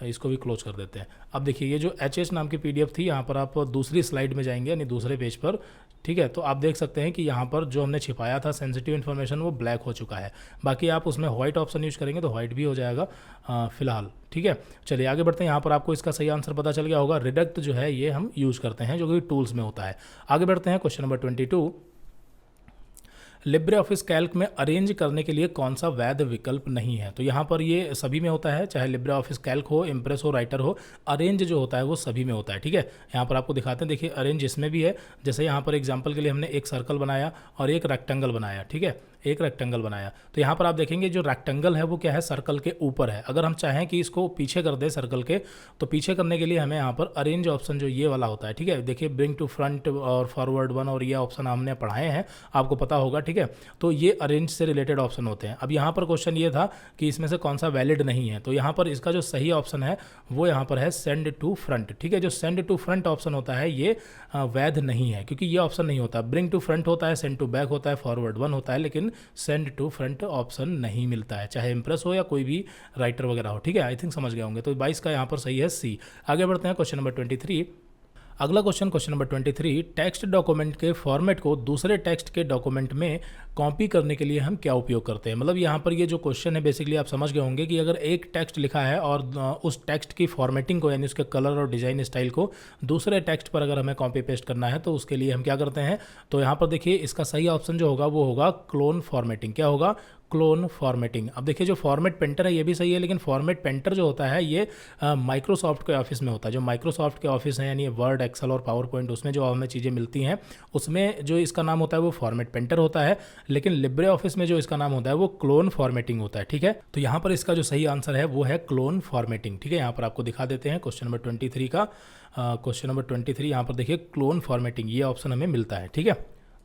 इसको भी क्लोज कर देते हैं। अब देखिए ये जो एच नाम की पीडीएफ थी, यहाँ पर आप दूसरी स्लाइड में जाएंगे यानी दूसरे पेज पर। ठीक है, तो आप देख सकते हैं कि यहाँ पर जो हमने छिपाया था सेंसिटिव इन्फॉर्मेशन वो ब्लैक हो चुका है। बाकी आप उसमें व्हाइट ऑप्शन यूज करेंगे तो व्हाइट भी हो जाएगा फिलहाल। ठीक है, चलिए आगे बढ़ते हैं। यहाँ पर आपको इसका सही आंसर पता चल गया होगा। रिडक्ट जो है ये हम यूज करते हैं, जो कि टूल्स में होता है। आगे बढ़ते हैं, question number 22। Libre office Calc में अरेंज करने के लिए कौन सा वैध विकल्प नहीं है? तो यहाँ पर ये सभी में होता है, चाहे लिब्रे ऑफिस कैल्क हो, इम्प्रेस हो, राइटर हो, अरेंज जो होता है वो सभी में होता है। ठीक है, यहाँ पर आपको दिखाते हैं, देखिए अरेंज इसमें भी है। जैसे यहाँ पर एग्जांपल के लिए हमने एक सर्कल बनाया और एक रेक्टेंगल बनाया। ठीक है, एक रेक्टेंगल बनाया, तो यहाँ पर आप देखेंगे जो रेक्टेंगल है वो क्या है, सर्कल के ऊपर है। अगर हम चाहें कि इसको पीछे कर दे सर्कल के, तो पीछे करने के लिए हमें यहाँ पर अरेंज ऑप्शन जो ये वाला होता है। ठीक है, देखिए ब्रिंग टू फ्रंट और फॉरवर्ड वन और ये ऑप्शन हमने पढ़ाए हैं, आपको पता होगा। ठीक है, तो ये अरेंज से रिलेटेड ऑप्शन होते हैं। अब यहाँ पर क्वेश्चन ये था कि इसमें से कौन सा वैलिड नहीं है, तो यहाँ पर इसका जो सही ऑप्शन है वो यहाँ पर है सेंड टू फ्रंट। ठीक है, जो सेंड टू फ्रंट ऑप्शन होता है ये वैध नहीं है, क्योंकि ये ऑप्शन नहीं होता। ब्रिंग टू फ्रंट होता है, सेंड टू बैक होता है, फॉरवर्ड वन होता है, लेकिन सेंड टू फ्रंट ऑप्शन नहीं मिलता है, चाहे इंप्रेस हो या कोई भी राइटर वगैरह हो। ठीक है, आई थिंक समझ गए होंगे। तो 22 का यहाँ पर सही है सी। आगे बढ़ते हैं, क्वेश्चन नंबर 23। अगला क्वेश्चन नंबर 23। टेक्स्ट डॉक्यूमेंट के फॉर्मेट को दूसरे टेक्स्ट के डॉक्यूमेंट में कॉपी करने के लिए हम क्या उपयोग करते हैं? मतलब यहाँ पर ये जो क्वेश्चन है बेसिकली आप समझ गए होंगे कि अगर एक टेक्स्ट लिखा है और उस टेक्स्ट की फॉर्मेटिंग को यानी उसके कलर और डिज़ाइन स्टाइल को दूसरे टेक्स्ट पर अगर हमें कॉपी पेस्ट करना है तो उसके लिए हम क्या करते हैं? तो यहाँ पर देखिए इसका सही ऑप्शन जो होगा वो होगा क्लोन फॉर्मेटिंग। क्या होगा? Clone formatting. अब देखिए जो फॉर्मेट पेंटर है ये भी सही है, लेकिन फॉर्मेट पेंटर जो होता है ये माइक्रोसॉफ्ट के ऑफिस में होता है। जो माइक्रोसॉफ्ट के ऑफिस है यानी वर्ड, एक्सेल और पावर पॉइंट, उसमें जो हमें चीज़ें मिलती हैं उसमें जो इसका नाम होता है वो फॉर्मेट पेंटर होता है, लेकिन लिब्रे ऑफिस में जो इसका नाम होता है वो क्लोन फॉर्मेटिंग होता है। ठीक है, तो यहाँ पर इसका जो सही आंसर है वो है क्लोन फॉर्मेटिंग। ठीक है, यहाँ पर आपको दिखा देते हैं क्वेश्चन नंबर 23 का। क्वेश्चन नंबर 23 यहाँ पर देखिए क्लोन फॉर्मेटिंग ये ऑप्शन हमें मिलता है। ठीक है,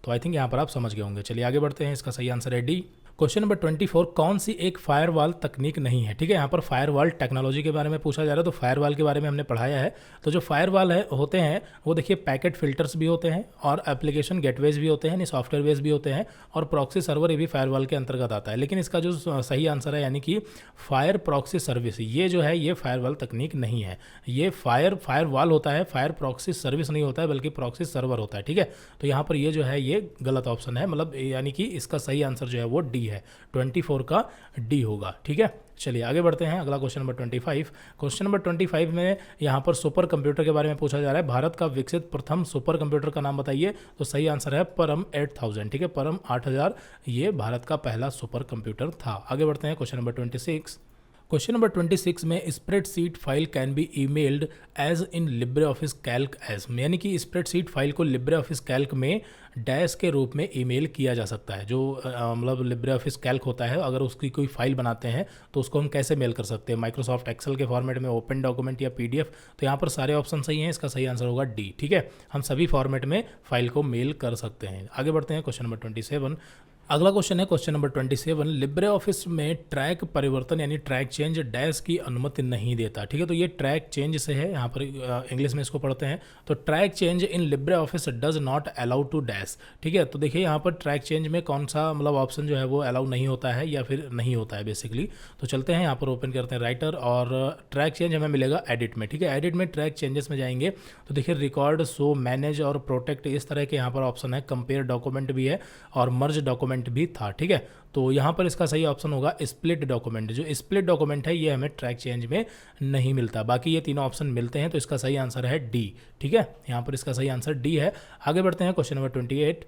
तो आई थिंक यहाँ पर आप समझ गए होंगे। चलिए आगे बढ़ते हैं, इसका सही आंसर है डी। Question number 24। कौन सी एक फायरवॉल तकनीक नहीं है? ठीक है, यहाँ पर फायरवॉल टेक्नोलॉजी के बारे में पूछा जा रहा है, तो फायरवॉल के बारे में हमने पढ़ाया है। तो जो फायरवॉल है होते हैं वो देखिए पैकेट फिल्टर्स भी होते हैं और एप्लीकेशन गेटवेज भी होते हैं, यानी सॉफ्टवेयर बेस भी होते हैं, और प्रॉक्सी सर्वर ये भी फायरवॉल के अंतर्गत आता है। लेकिन इसका जो सही आंसर है यानी कि फायर प्रॉक्सी सर्विस, ये जो है ये फायरवॉल तकनीक नहीं है। ये फायरवॉल होता है, फायर प्रॉक्सी सर्विस नहीं होता है, बल्कि प्रॉक्सी सर्वर होता है। ठीक है, तो यहाँ पर ये जो है ये गलत ऑप्शन है, मतलब यानी कि इसका सही आंसर जो है वो डी है, 24 का डी होगा। ठीक है, चलिए आगे बढ़ते हैं। अगला क्वेश्चन नंबर 25। क्वेश्चन नंबर 25 में यहाँ पर सुपर कंप्यूटर के बारे में पूछा जा रहा है। भारत का विकसित प्रथम सुपर कंप्यूटर का नाम बताइए। तो सही आंसर है परम 8000। ठीक है, परम 8000 ये भारत का पहला सुपर कंप्यूटर था। आगे बढ़ते हैं, क्वेश्चन नंबर 26। क्वेश्चन नंबर 26 में spreadsheet file can be emailed as in LibreOffice Calc as, यानी कि स्प्रेडशीट फाइल को लिब्रे ऑफिस कैल्क में डैश के रूप में ईमेल किया जा सकता है। जो मतलब लिब्रे ऑफिस कैल्क होता है, अगर उसकी कोई फाइल बनाते हैं तो उसको हम कैसे मेल कर सकते हैं? माइक्रोसॉफ्ट एक्सेल के फॉर्मेट में, ओपन डॉक्यूमेंट या पीडीएफ। तो यहाँ पर सारे ऑप्शन सही हैं, इसका सही आंसर होगा डी। ठीक है, हम सभी फॉर्मेट में फाइल को मेल कर सकते हैं। आगे बढ़ते हैं, क्वेश्चन नंबर 27। अगला क्वेश्चन है क्वेश्चन नंबर 27। लिब्रे ऑफिस में ट्रैक परिवर्तन यानी ट्रैक चेंज डैश की अनुमति नहीं देता। ठीक है, तो ये ट्रैक चेंज से है, यहाँ पर इंग्लिश में इसको पढ़ते हैं। तो track change in LibreOffice does not allow to dash. ठीक है, तो देखिए यहाँ पर ट्रैक चेंज में कौन सा मतलब ऑप्शन जो है वो अलाउ नहीं होता है या फिर नहीं होता है बेसिकली। तो चलते हैं यहाँ पर ओपन करते हैं राइटर और ट्रैक चेंज हमें मिलेगा एडिट में। ठीक है, एडिट में ट्रैक चेंजेस में जाएंगे तो देखिए रिकॉर्ड, शो, मैनेज और प्रोटेक्ट इस तरह के यहाँ पर ऑप्शन है। कंपेयर डॉक्यूमेंट भी है और मर्ज डॉक्यूमेंट भी था। ठीक है, तो यहाँ पर इसका सही ऑप्शन होगा स्प्लिट डॉक्यूमेंट। जो स्प्लिट डॉक्यूमेंट है ये हमें ट्रैक चेंज में नहीं मिलता, बाकी ये तीनों ऑप्शन मिलते हैं, तो इसका सही आंसर है डी। ठीक है, यहाँ पर इसका सही आंसर डी है। आगे बढ़ते हैं, क्वेश्चन नंबर 28।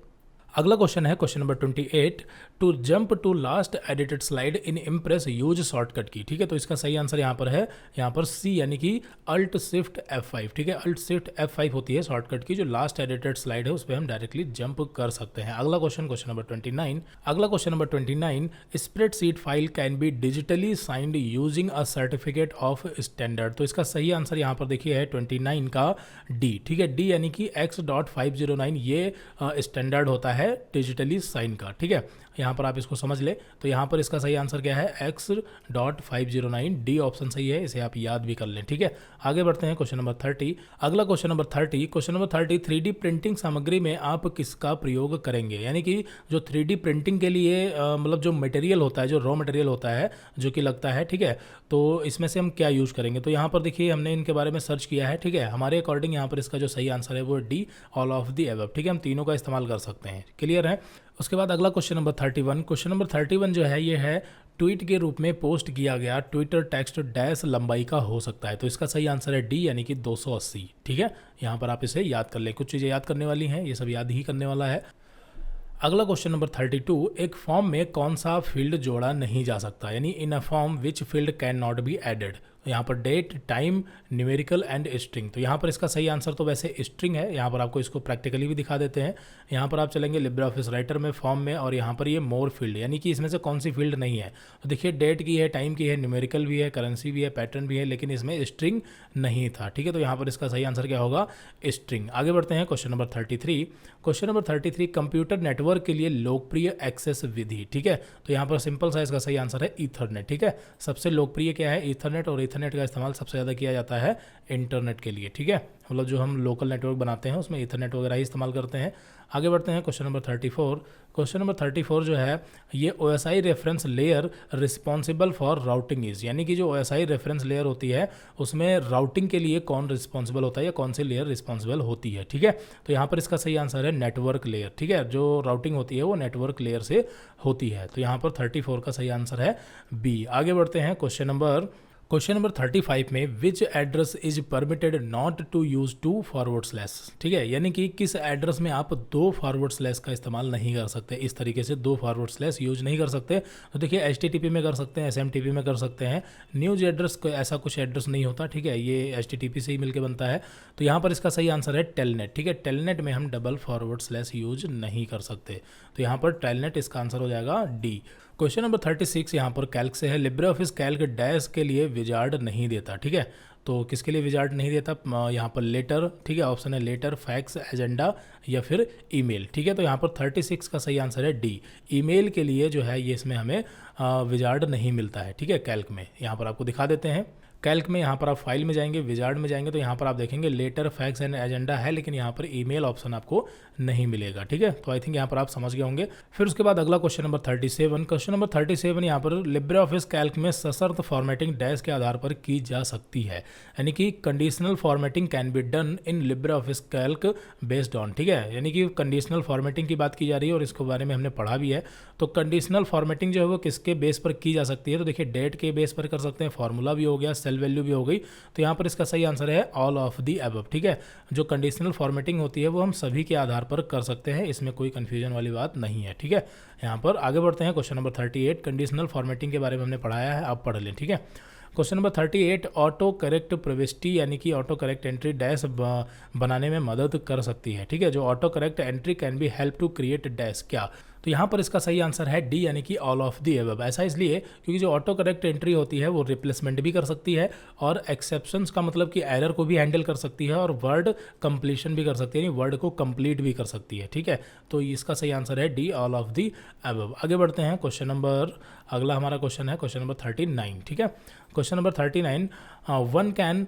अगला क्वेश्चन है question number 28। To jump to last edited slide in Impress use shortcut key. ठीक है, तो इसका सही आंसर यहाँ पर है, यहाँ पर सी यानी कि अल्ट शिफ्ट F5। ठीक है, अल्ट शिफ्ट F5 होती है शॉर्टकट की, जो लास्ट एडिटेड स्लाइड है उस पर हम डायरेक्टली जंप कर सकते हैं। अगला क्वेश्चन नंबर 29। अगला question number 29। Spreadsheet file can be digitally signed using a certificate of standard. तो इसका सही आंसर यहाँ पर देखिए है 29 का डी। ठीक है, डी यानी कि X.509 ये स्टैंडर्ड होता है डिजिटली साइन का। ठीक है, यहाँ पर आप इसको समझ ले। तो यहाँ पर इसका सही आंसर क्या है, x.509, डी ऑप्शन सही है, इसे आप याद भी कर लें। ठीक है, आगे बढ़ते हैं क्वेश्चन नंबर 30। अगला question number 30, question number 30, 3D printing सामग्री में आप किसका प्रयोग करेंगे, यानी कि जो 3D प्रिंटिंग के लिए मतलब जो मटेरियल होता है, जो रॉ मटेरियल होता है जो कि लगता है, ठीक है, तो इसमें से हम क्या यूज़ करेंगे। तो यहाँ पर देखिए हमने इनके बारे में सर्च किया है, ठीक है, हमारे अकॉर्डिंग यहाँ पर इसका जो सही आंसर है वो D, all of the above. ठीक है, हम तीनों का इस्तेमाल कर सकते हैं, क्लियर है। उसके बाद अगला क्वेश्चन नंबर 31, क्वेश्चन नंबर 31 जो है ये है ट्वीट के रूप में पोस्ट किया गया ट्विटर टेक्स्ट डैश लंबाई का हो सकता है। तो इसका सही आंसर है डी, यानी कि 280। ठीक है, यहाँ पर आप इसे याद कर लें, कुछ चीज़ें याद करने वाली हैं, ये सब याद ही करने वाला है। अगला क्वेश्चन नंबर 32, एक फॉर्म में कौन सा फील्ड जोड़ा नहीं जा सकता, यानी in a form which field can not be added. यहाँ पर date, time, numerical and string. तो यहाँ पर इसका सही आंसर तो वैसे स्ट्रिंग है, यहाँ पर आपको इसको प्रैक्टिकली भी दिखा देते हैं। यहाँ पर आप चलेंगे लिब्रे ऑफिस राइटर में, फॉर्म में, और यहाँ पर ये मोर फील्ड, यानी कि इसमें से कौन सी फील्ड नहीं है। तो देखिए डेट की है, टाइम की है, न्यूमेरिकल भी है, करेंसी भी है, पैटर्न भी है, लेकिन इसमें स्ट्रिंग नहीं था। ठीक है, तो यहाँ पर इसका सही आंसर क्या होगा, स्ट्रिंग। आगे बढ़ते हैं question number 33। Question number 33, computer network के लिए लोकप्रिय एक्सेस विधि। ठीक है, तो यहाँ पर सिंपल सा इसका सही आंसर है ईथरनेट। ठीक है, सबसे लोकप्रिय क्या है, ईथरनेट, और ईथरनेट का इस्तेमाल सबसे ज़्यादा किया जाता है इंटरनेट के लिए। ठीक है, मतलब जो हम लोकल नेटवर्क बनाते हैं उसमें ईथरनेट वगैरह ही इस्तेमाल करते हैं। आगे बढ़ते हैं क्वेश्चन नंबर 34। क्वेश्चन नंबर 34 जो है ये OSI reference layer responsible for routing is, यानी कि जो OSI रेफरेंस लेयर होती है उसमें राउटिंग के लिए कौन रिस्पॉन्सिबल होता है या कौन सी लेयर रिस्पॉन्सिबल होती है। ठीक है, तो यहाँ पर इसका सही आंसर है नेटवर्क लेयर। ठीक है, जो राउटिंग होती है वो नेटवर्क लेयर से होती है। तो यहाँ पर 34 का सही आंसर है बी। आगे बढ़ते हैं क्वेश्चन नंबर 35 में which address is permitted not to use 2 forward slash. ठीक है, यानी कि किस एड्रेस में आप 2 फॉरवर्ड स्लैश का इस्तेमाल नहीं कर सकते, इस तरीके से 2 फॉरवर्ड स्लैश यूज नहीं कर सकते। तो देखिए HTTP में कर सकते हैं, SMTP में कर सकते हैं, न्यूज एड्रेस को ऐसा कुछ एड्रेस नहीं होता। ठीक है, ये HTTP से ही मिलकर बनता है। तो यहाँ पर इसका सही आंसर है टेलनेट। ठीक है, टेलनेट में हम डबल फॉरवर्ड स्लैश यूज नहीं कर सकते, तो यहाँ पर टेलनेट इसका आंसर हो जाएगा डी। क्वेश्चन नंबर 36 यहाँ पर कैल्क से है, लिब्रे ऑफिस कैल्क डैश के लिए विजार्ड नहीं देता। ठीक है, तो किसके लिए विजार्ड नहीं देता, यहाँ पर लेटर। ठीक है, ऑप्शन है लेटर, फैक्स, एजेंडा या फिर ईमेल। ठीक है, तो यहाँ पर 36 का सही आंसर है डी, ईमेल के लिए जो है ये इसमें हमें विजार्ड नहीं मिलता है। ठीक है, कैल्क में यहाँ पर आपको दिखा देते हैं। कैल्क में यहाँ पर आप फाइल में जाएंगे, विजार्ड में जाएंगे, तो यहाँ पर आप देखेंगे लेटर, फैक्स एंड एजेंडा है, लेकिन यहाँ पर ईमेल ऑप्शन आपको नहीं मिलेगा। ठीक है, तो आई थिंक यहाँ पर आप समझ गए होंगे। फिर उसके बाद अगला क्वेश्चन नंबर 37। क्वेश्चन नंबर 37 यहाँ पर लिब्रे ऑफिस कैल्क में सशर्त फॉर्मेटिंग डैश के आधार पर की जा सकती है, यानी कि conditional formatting can be done in LibreOffice Calc based on. ठीक है, यानी कि कंडीशनल फॉर्मेटिंग की बात की जा रही है और इसके बारे में हमने पढ़ा भी है। तो कंडीशनल फॉर्मेटिंग जो है वो किसके बेस पर की जा सकती है, तो देखिए डेट के बेस पर कर सकते हैं, फार्मूला भी हो गया, सेल वैल्यू भी हो गई। तो यहाँ पर इसका सही आंसर है ऑल ऑफ दी अबव। ठीक है, जो कंडीशनल फॉर्मेटिंग होती है वो हम सभी के आधार पर कर सकते हैं, इसमें कोई कंफ्यूजन वाली बात नहीं है। ठीक है, यहाँ पर आगे बढ़ते हैं क्वेश्चन नंबर 38। कंडीशनल फॉर्मेटिंग के बारे में हमने पढ़ाया है, आप पढ़ लें। ठीक है, क्वेश्चन नंबर 38, ऑटो करेक्ट प्रविष्टि यानी कि ऑटो करेक्ट एंट्री डैश बनाने में मदद कर सकती है। ठीक है, जो auto correct entry can be help to create dash क्या, तो यहाँ पर इसका सही आंसर है डी, यानी कि ऑल ऑफ दी अबव। ऐसा इसलिए क्योंकि जो ऑटो करेक्ट एंट्री होती है वो रिप्लेसमेंट भी कर सकती है और एक्सेप्शंस का मतलब कि एरर को भी हैंडल कर सकती है और वर्ड कंप्लीशन भी कर सकती है, यानी वर्ड को कंप्लीट भी कर सकती है। ठीक है, तो इसका सही आंसर है D, all of the above. आगे बढ़ते हैं क्वेश्चन नंबर, अगला हमारा क्वेश्चन है क्वेश्चन नंबर 39। ठीक है, question number 39, one can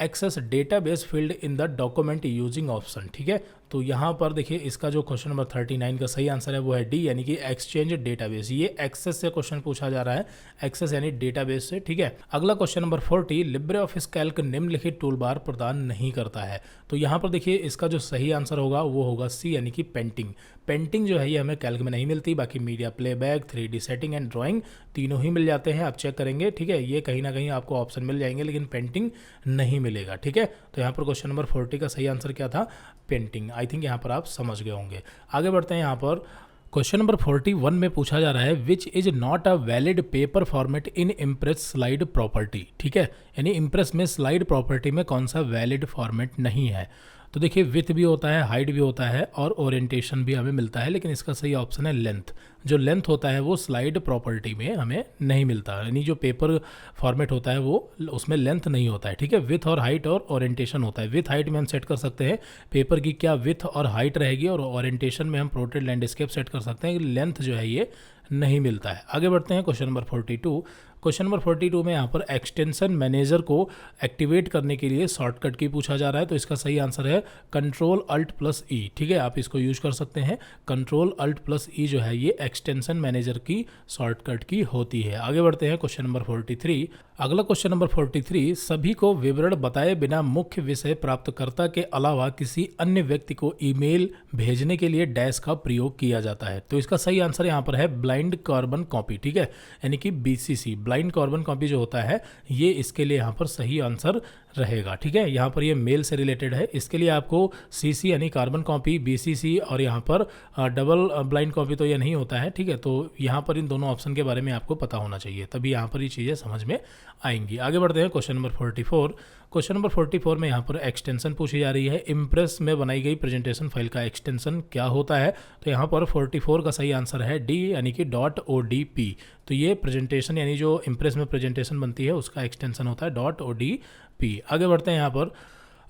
access database field in the document using option. ठीक है, तो यहाँ पर देखिए इसका जो क्वेश्चन नंबर 39 का सही आंसर है वो है डी, यानी कि एक्सचेंज डेटाबेस। ये एक्सेस से क्वेश्चन पूछा जा रहा है, एक्सेस यानी डेटाबेस से। ठीक है, अगला question number 40, Libre office Calc निम्नलिखित टूलबार प्रदान नहीं करता है। तो यहाँ पर देखिए इसका जो सही आंसर होगा वो होगा सी, यानी कि पेंटिंग। पेंटिंग जो है ये हमें कैल्क में नहीं मिलती, बाकी media playback, 3D setting and drawing तीनों ही मिल जाते हैं, आप चेक करेंगे। ठीक है, ये कहीं ना कहीं आपको ऑप्शन मिल जाएंगे, लेकिन पेंटिंग नहीं मिलेगा। ठीक है, तो यहाँ पर क्वेश्चन नंबर 40 का सही आंसर क्या था, पेंटिंग। आई थिंक यहाँ पर आप समझ गए होंगे। आगे बढ़ते हैं, यहाँ पर क्वेश्चन नंबर 41 में पूछा जा रहा है which is not a valid paper format in impress slide property. ठीक है, यानी इम्प्रेस में स्लाइड प्रॉपर्टी में कौन सा वैलिड फॉर्मेट नहीं है। तो देखिए विथ भी होता है, हाइट भी होता है और ओरिएंटेशन भी हमें मिलता है, लेकिन इसका सही ऑप्शन है लेंथ। जो लेंथ होता है वो स्लाइड प्रॉपर्टी में हमें नहीं मिलता, यानी जो पेपर फॉर्मेट होता है वो उसमें लेंथ नहीं होता है, ठीक है। विथ और हाइट और ओरिएंटेशन होता है। विथ हाइट में हम सेट कर सकते हैं पेपर की क्या विथ और हाइट रहेगी, और ओरिएंटेशन में हम पोर्ट्रेट लैंडस्केप सेट कर सकते हैं। लेंथ जो है ये नहीं मिलता है। आगे बढ़ते हैं क्वेश्चन नंबर 42। क्वेश्चन नंबर 42 में यहाँ पर एक्सटेंशन मैनेजर को एक्टिवेट करने के लिए शॉर्टकट की पूछा जा रहा है, तो इसका सही आंसर है कंट्रोल अल्ट प्लस ई, ठीक है। आप इसको यूज कर सकते हैं। कंट्रोल अल्ट प्लस ई जो है ये एक्सटेंशन मैनेजर की शॉर्टकट की होती है। आगे बढ़ते हैं क्वेश्चन नंबर 43। अगला क्वेश्चन नंबर 43, सभी को विवरण बताए बिना मुख्य विषय प्राप्तकर्ता के अलावा किसी अन्य व्यक्ति को ईमेल भेजने के लिए डैश का प्रयोग किया जाता है। तो इसका सही आंसर यहाँ पर है ब्लाइंड कार्बन कॉपी, ठीक है, यानी कि बीसीसी। ब्लाइंड कार्बन कॉपी जो होता है ये इसके लिए यहाँ पर सही आंसर रहेगा, ठीक है। यहाँ पर ये मेल से रिलेटेड है, इसके लिए आपको सीसी यानी कार्बन कॉपी, बीसीसी और यहाँ पर डबल ब्लाइंड कॉपी तो ये नहीं होता है, ठीक है। तो यहाँ पर इन दोनों ऑप्शन के बारे में आपको पता होना चाहिए, तभी यहाँ पर ये चीज़ें समझ में आएंगी। आगे बढ़ते हैं क्वेश्चन नंबर 44। क्वेश्चन नंबर 44 में यहाँ पर एक्सटेंशन पूछी जा रही है। इम्प्रेस में बनाई गई प्रेजेंटेशन फाइल का एक्सटेंशन क्या होता है? तो यहाँ पर 44 का सही आंसर है डी, यानी कि .odp। तो ये प्रेजेंटेशन यानी जो इम्प्रेस में प्रेजेंटेशन बनती है उसका एक्सटेंशन होता है .odp। आगे बढ़ते हैं यहाँ पर।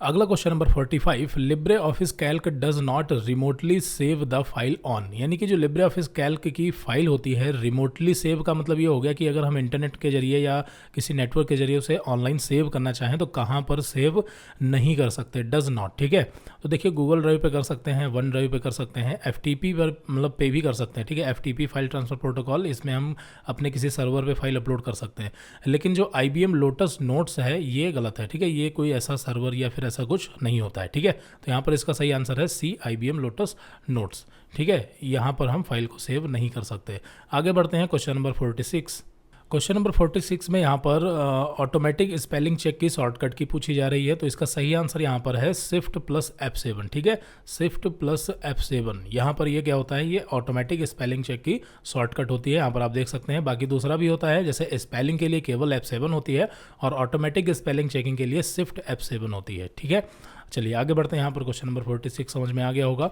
अगला question number 45, Libre office Calc does not remotely save the file on, यानी कि जो लिब्रे ऑफिस कैल्क की फाइल होती है, रिमोटली सेव का मतलब ये हो गया कि अगर हम इंटरनेट के जरिए या किसी नेटवर्क के जरिए उसे ऑनलाइन सेव करना चाहें तो कहाँ पर सेव नहीं कर सकते, डज नॉट, ठीक है। तो देखिए गूगल ड्राइव पे कर सकते हैं, वन ड्राइव पे कर सकते हैं, FTP पर मतलब पे भी कर सकते हैं, ठीक है। FTP फाइल ट्रांसफर प्रोटोकॉल, इसमें हम अपने किसी सर्वर पे फाइल अपलोड कर सकते हैं। लेकिन जो IBM लोटस नोट्स है ये गलत है, ठीक है। ये कोई ऐसा सर्वर या फिर ऐसा कुछ नहीं होता है, ठीक है। तो यहाँ पर इसका सही आंसर है सी, IBM लोटस नोट्स, ठीक है। यहाँ पर हम फाइल को सेव नहीं कर सकते। आगे बढ़ते हैं क्वेश्चन नंबर 46। क्वेश्चन नंबर 46 में यहाँ पर ऑटोमेटिक स्पेलिंग चेक की शॉर्टकट की पूछी जा रही है, तो इसका सही आंसर यहाँ पर है शिफ्ट प्लस F7, ठीक है। शिफ्ट प्लस F7 यहाँ पर ये क्या होता है, ये ऑटोमेटिक स्पेलिंग चेक की शॉर्टकट होती है। यहाँ पर आप देख सकते हैं, बाकी दूसरा भी होता है, जैसे स्पेलिंग के लिए केवल F7 होती है और ऑटोमेटिक स्पेलिंग चेकिंग के लिए शिफ्ट F7 होती है, ठीक है। चलिए आगे बढ़ते हैं। यहाँ पर क्वेश्चन नंबर 46 समझ में आ गया होगा।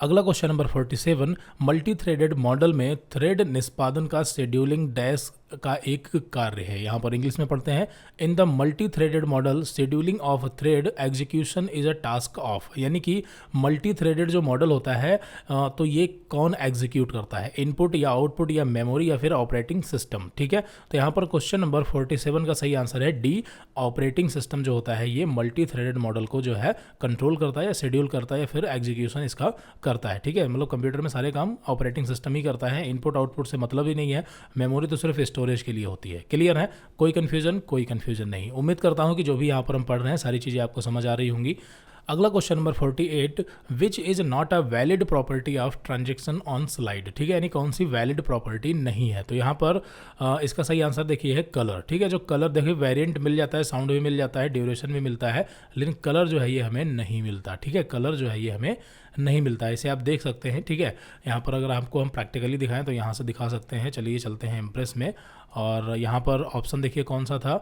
अगला question number 47, multi threaded model में थ्रेड निष्पादन का शेड्यूलिंग डैश का एक कार्य है। यहाँ पर इंग्लिश में पढ़ते हैं, in the multi threaded model scheduling of thread execution is a task of, यानी कि मल्टी थ्रेडेड जो मॉडल होता है तो ये कौन एग्जीक्यूट करता है, इनपुट या आउटपुट या मेमोरी या फिर ऑपरेटिंग सिस्टम, ठीक है। तो यहाँ पर क्वेश्चन नंबर 47 का सही आंसर है डी, ऑपरेटिंग सिस्टम जो होता है ये मल्टी थ्रेडेड मॉडल को जो है कंट्रोल करता है या शेड्यूल करता है या फिर एग्जीक्यूशन इसका करता है, ठीक है। मतलब कंप्यूटर में सारे काम ऑपरेटिंग सिस्टम ही करता है, इनपुट आउटपुट से मतलब ही नहीं है, मेमोरी तो सिर्फ स्टोरेज के लिए होती है। क्लियर है? कोई कंफ्यूजन नहीं। उम्मीद करता हूं कि जो भी यहाँ पर हम पढ़ रहे हैं सारी चीज़ें आपको समझ आ रही होंगी। अगला question number 48, which is not a valid property of transaction on slide, ठीक है, यानी कौन सी वैलिड प्रॉपर्टी नहीं है। तो यहाँ पर इसका सही आंसर देखिए है कलर, ठीक है। जो कलर देखिए वेरिएंट मिल जाता है, साउंड भी मिल जाता है, ड्यूरेशन भी मिलता है, लेकिन कलर जो है ये हमें नहीं मिलता, ठीक है। कलर जो है ये हमें नहीं मिलता है, इसे आप देख सकते हैं, ठीक है। यहाँ पर अगर आपको हम प्रैक्टिकली दिखाएं तो यहाँ से दिखा सकते हैं। चलिए चलते हैं इम्प्रेस में, और यहाँ पर ऑप्शन देखिए कौन सा था,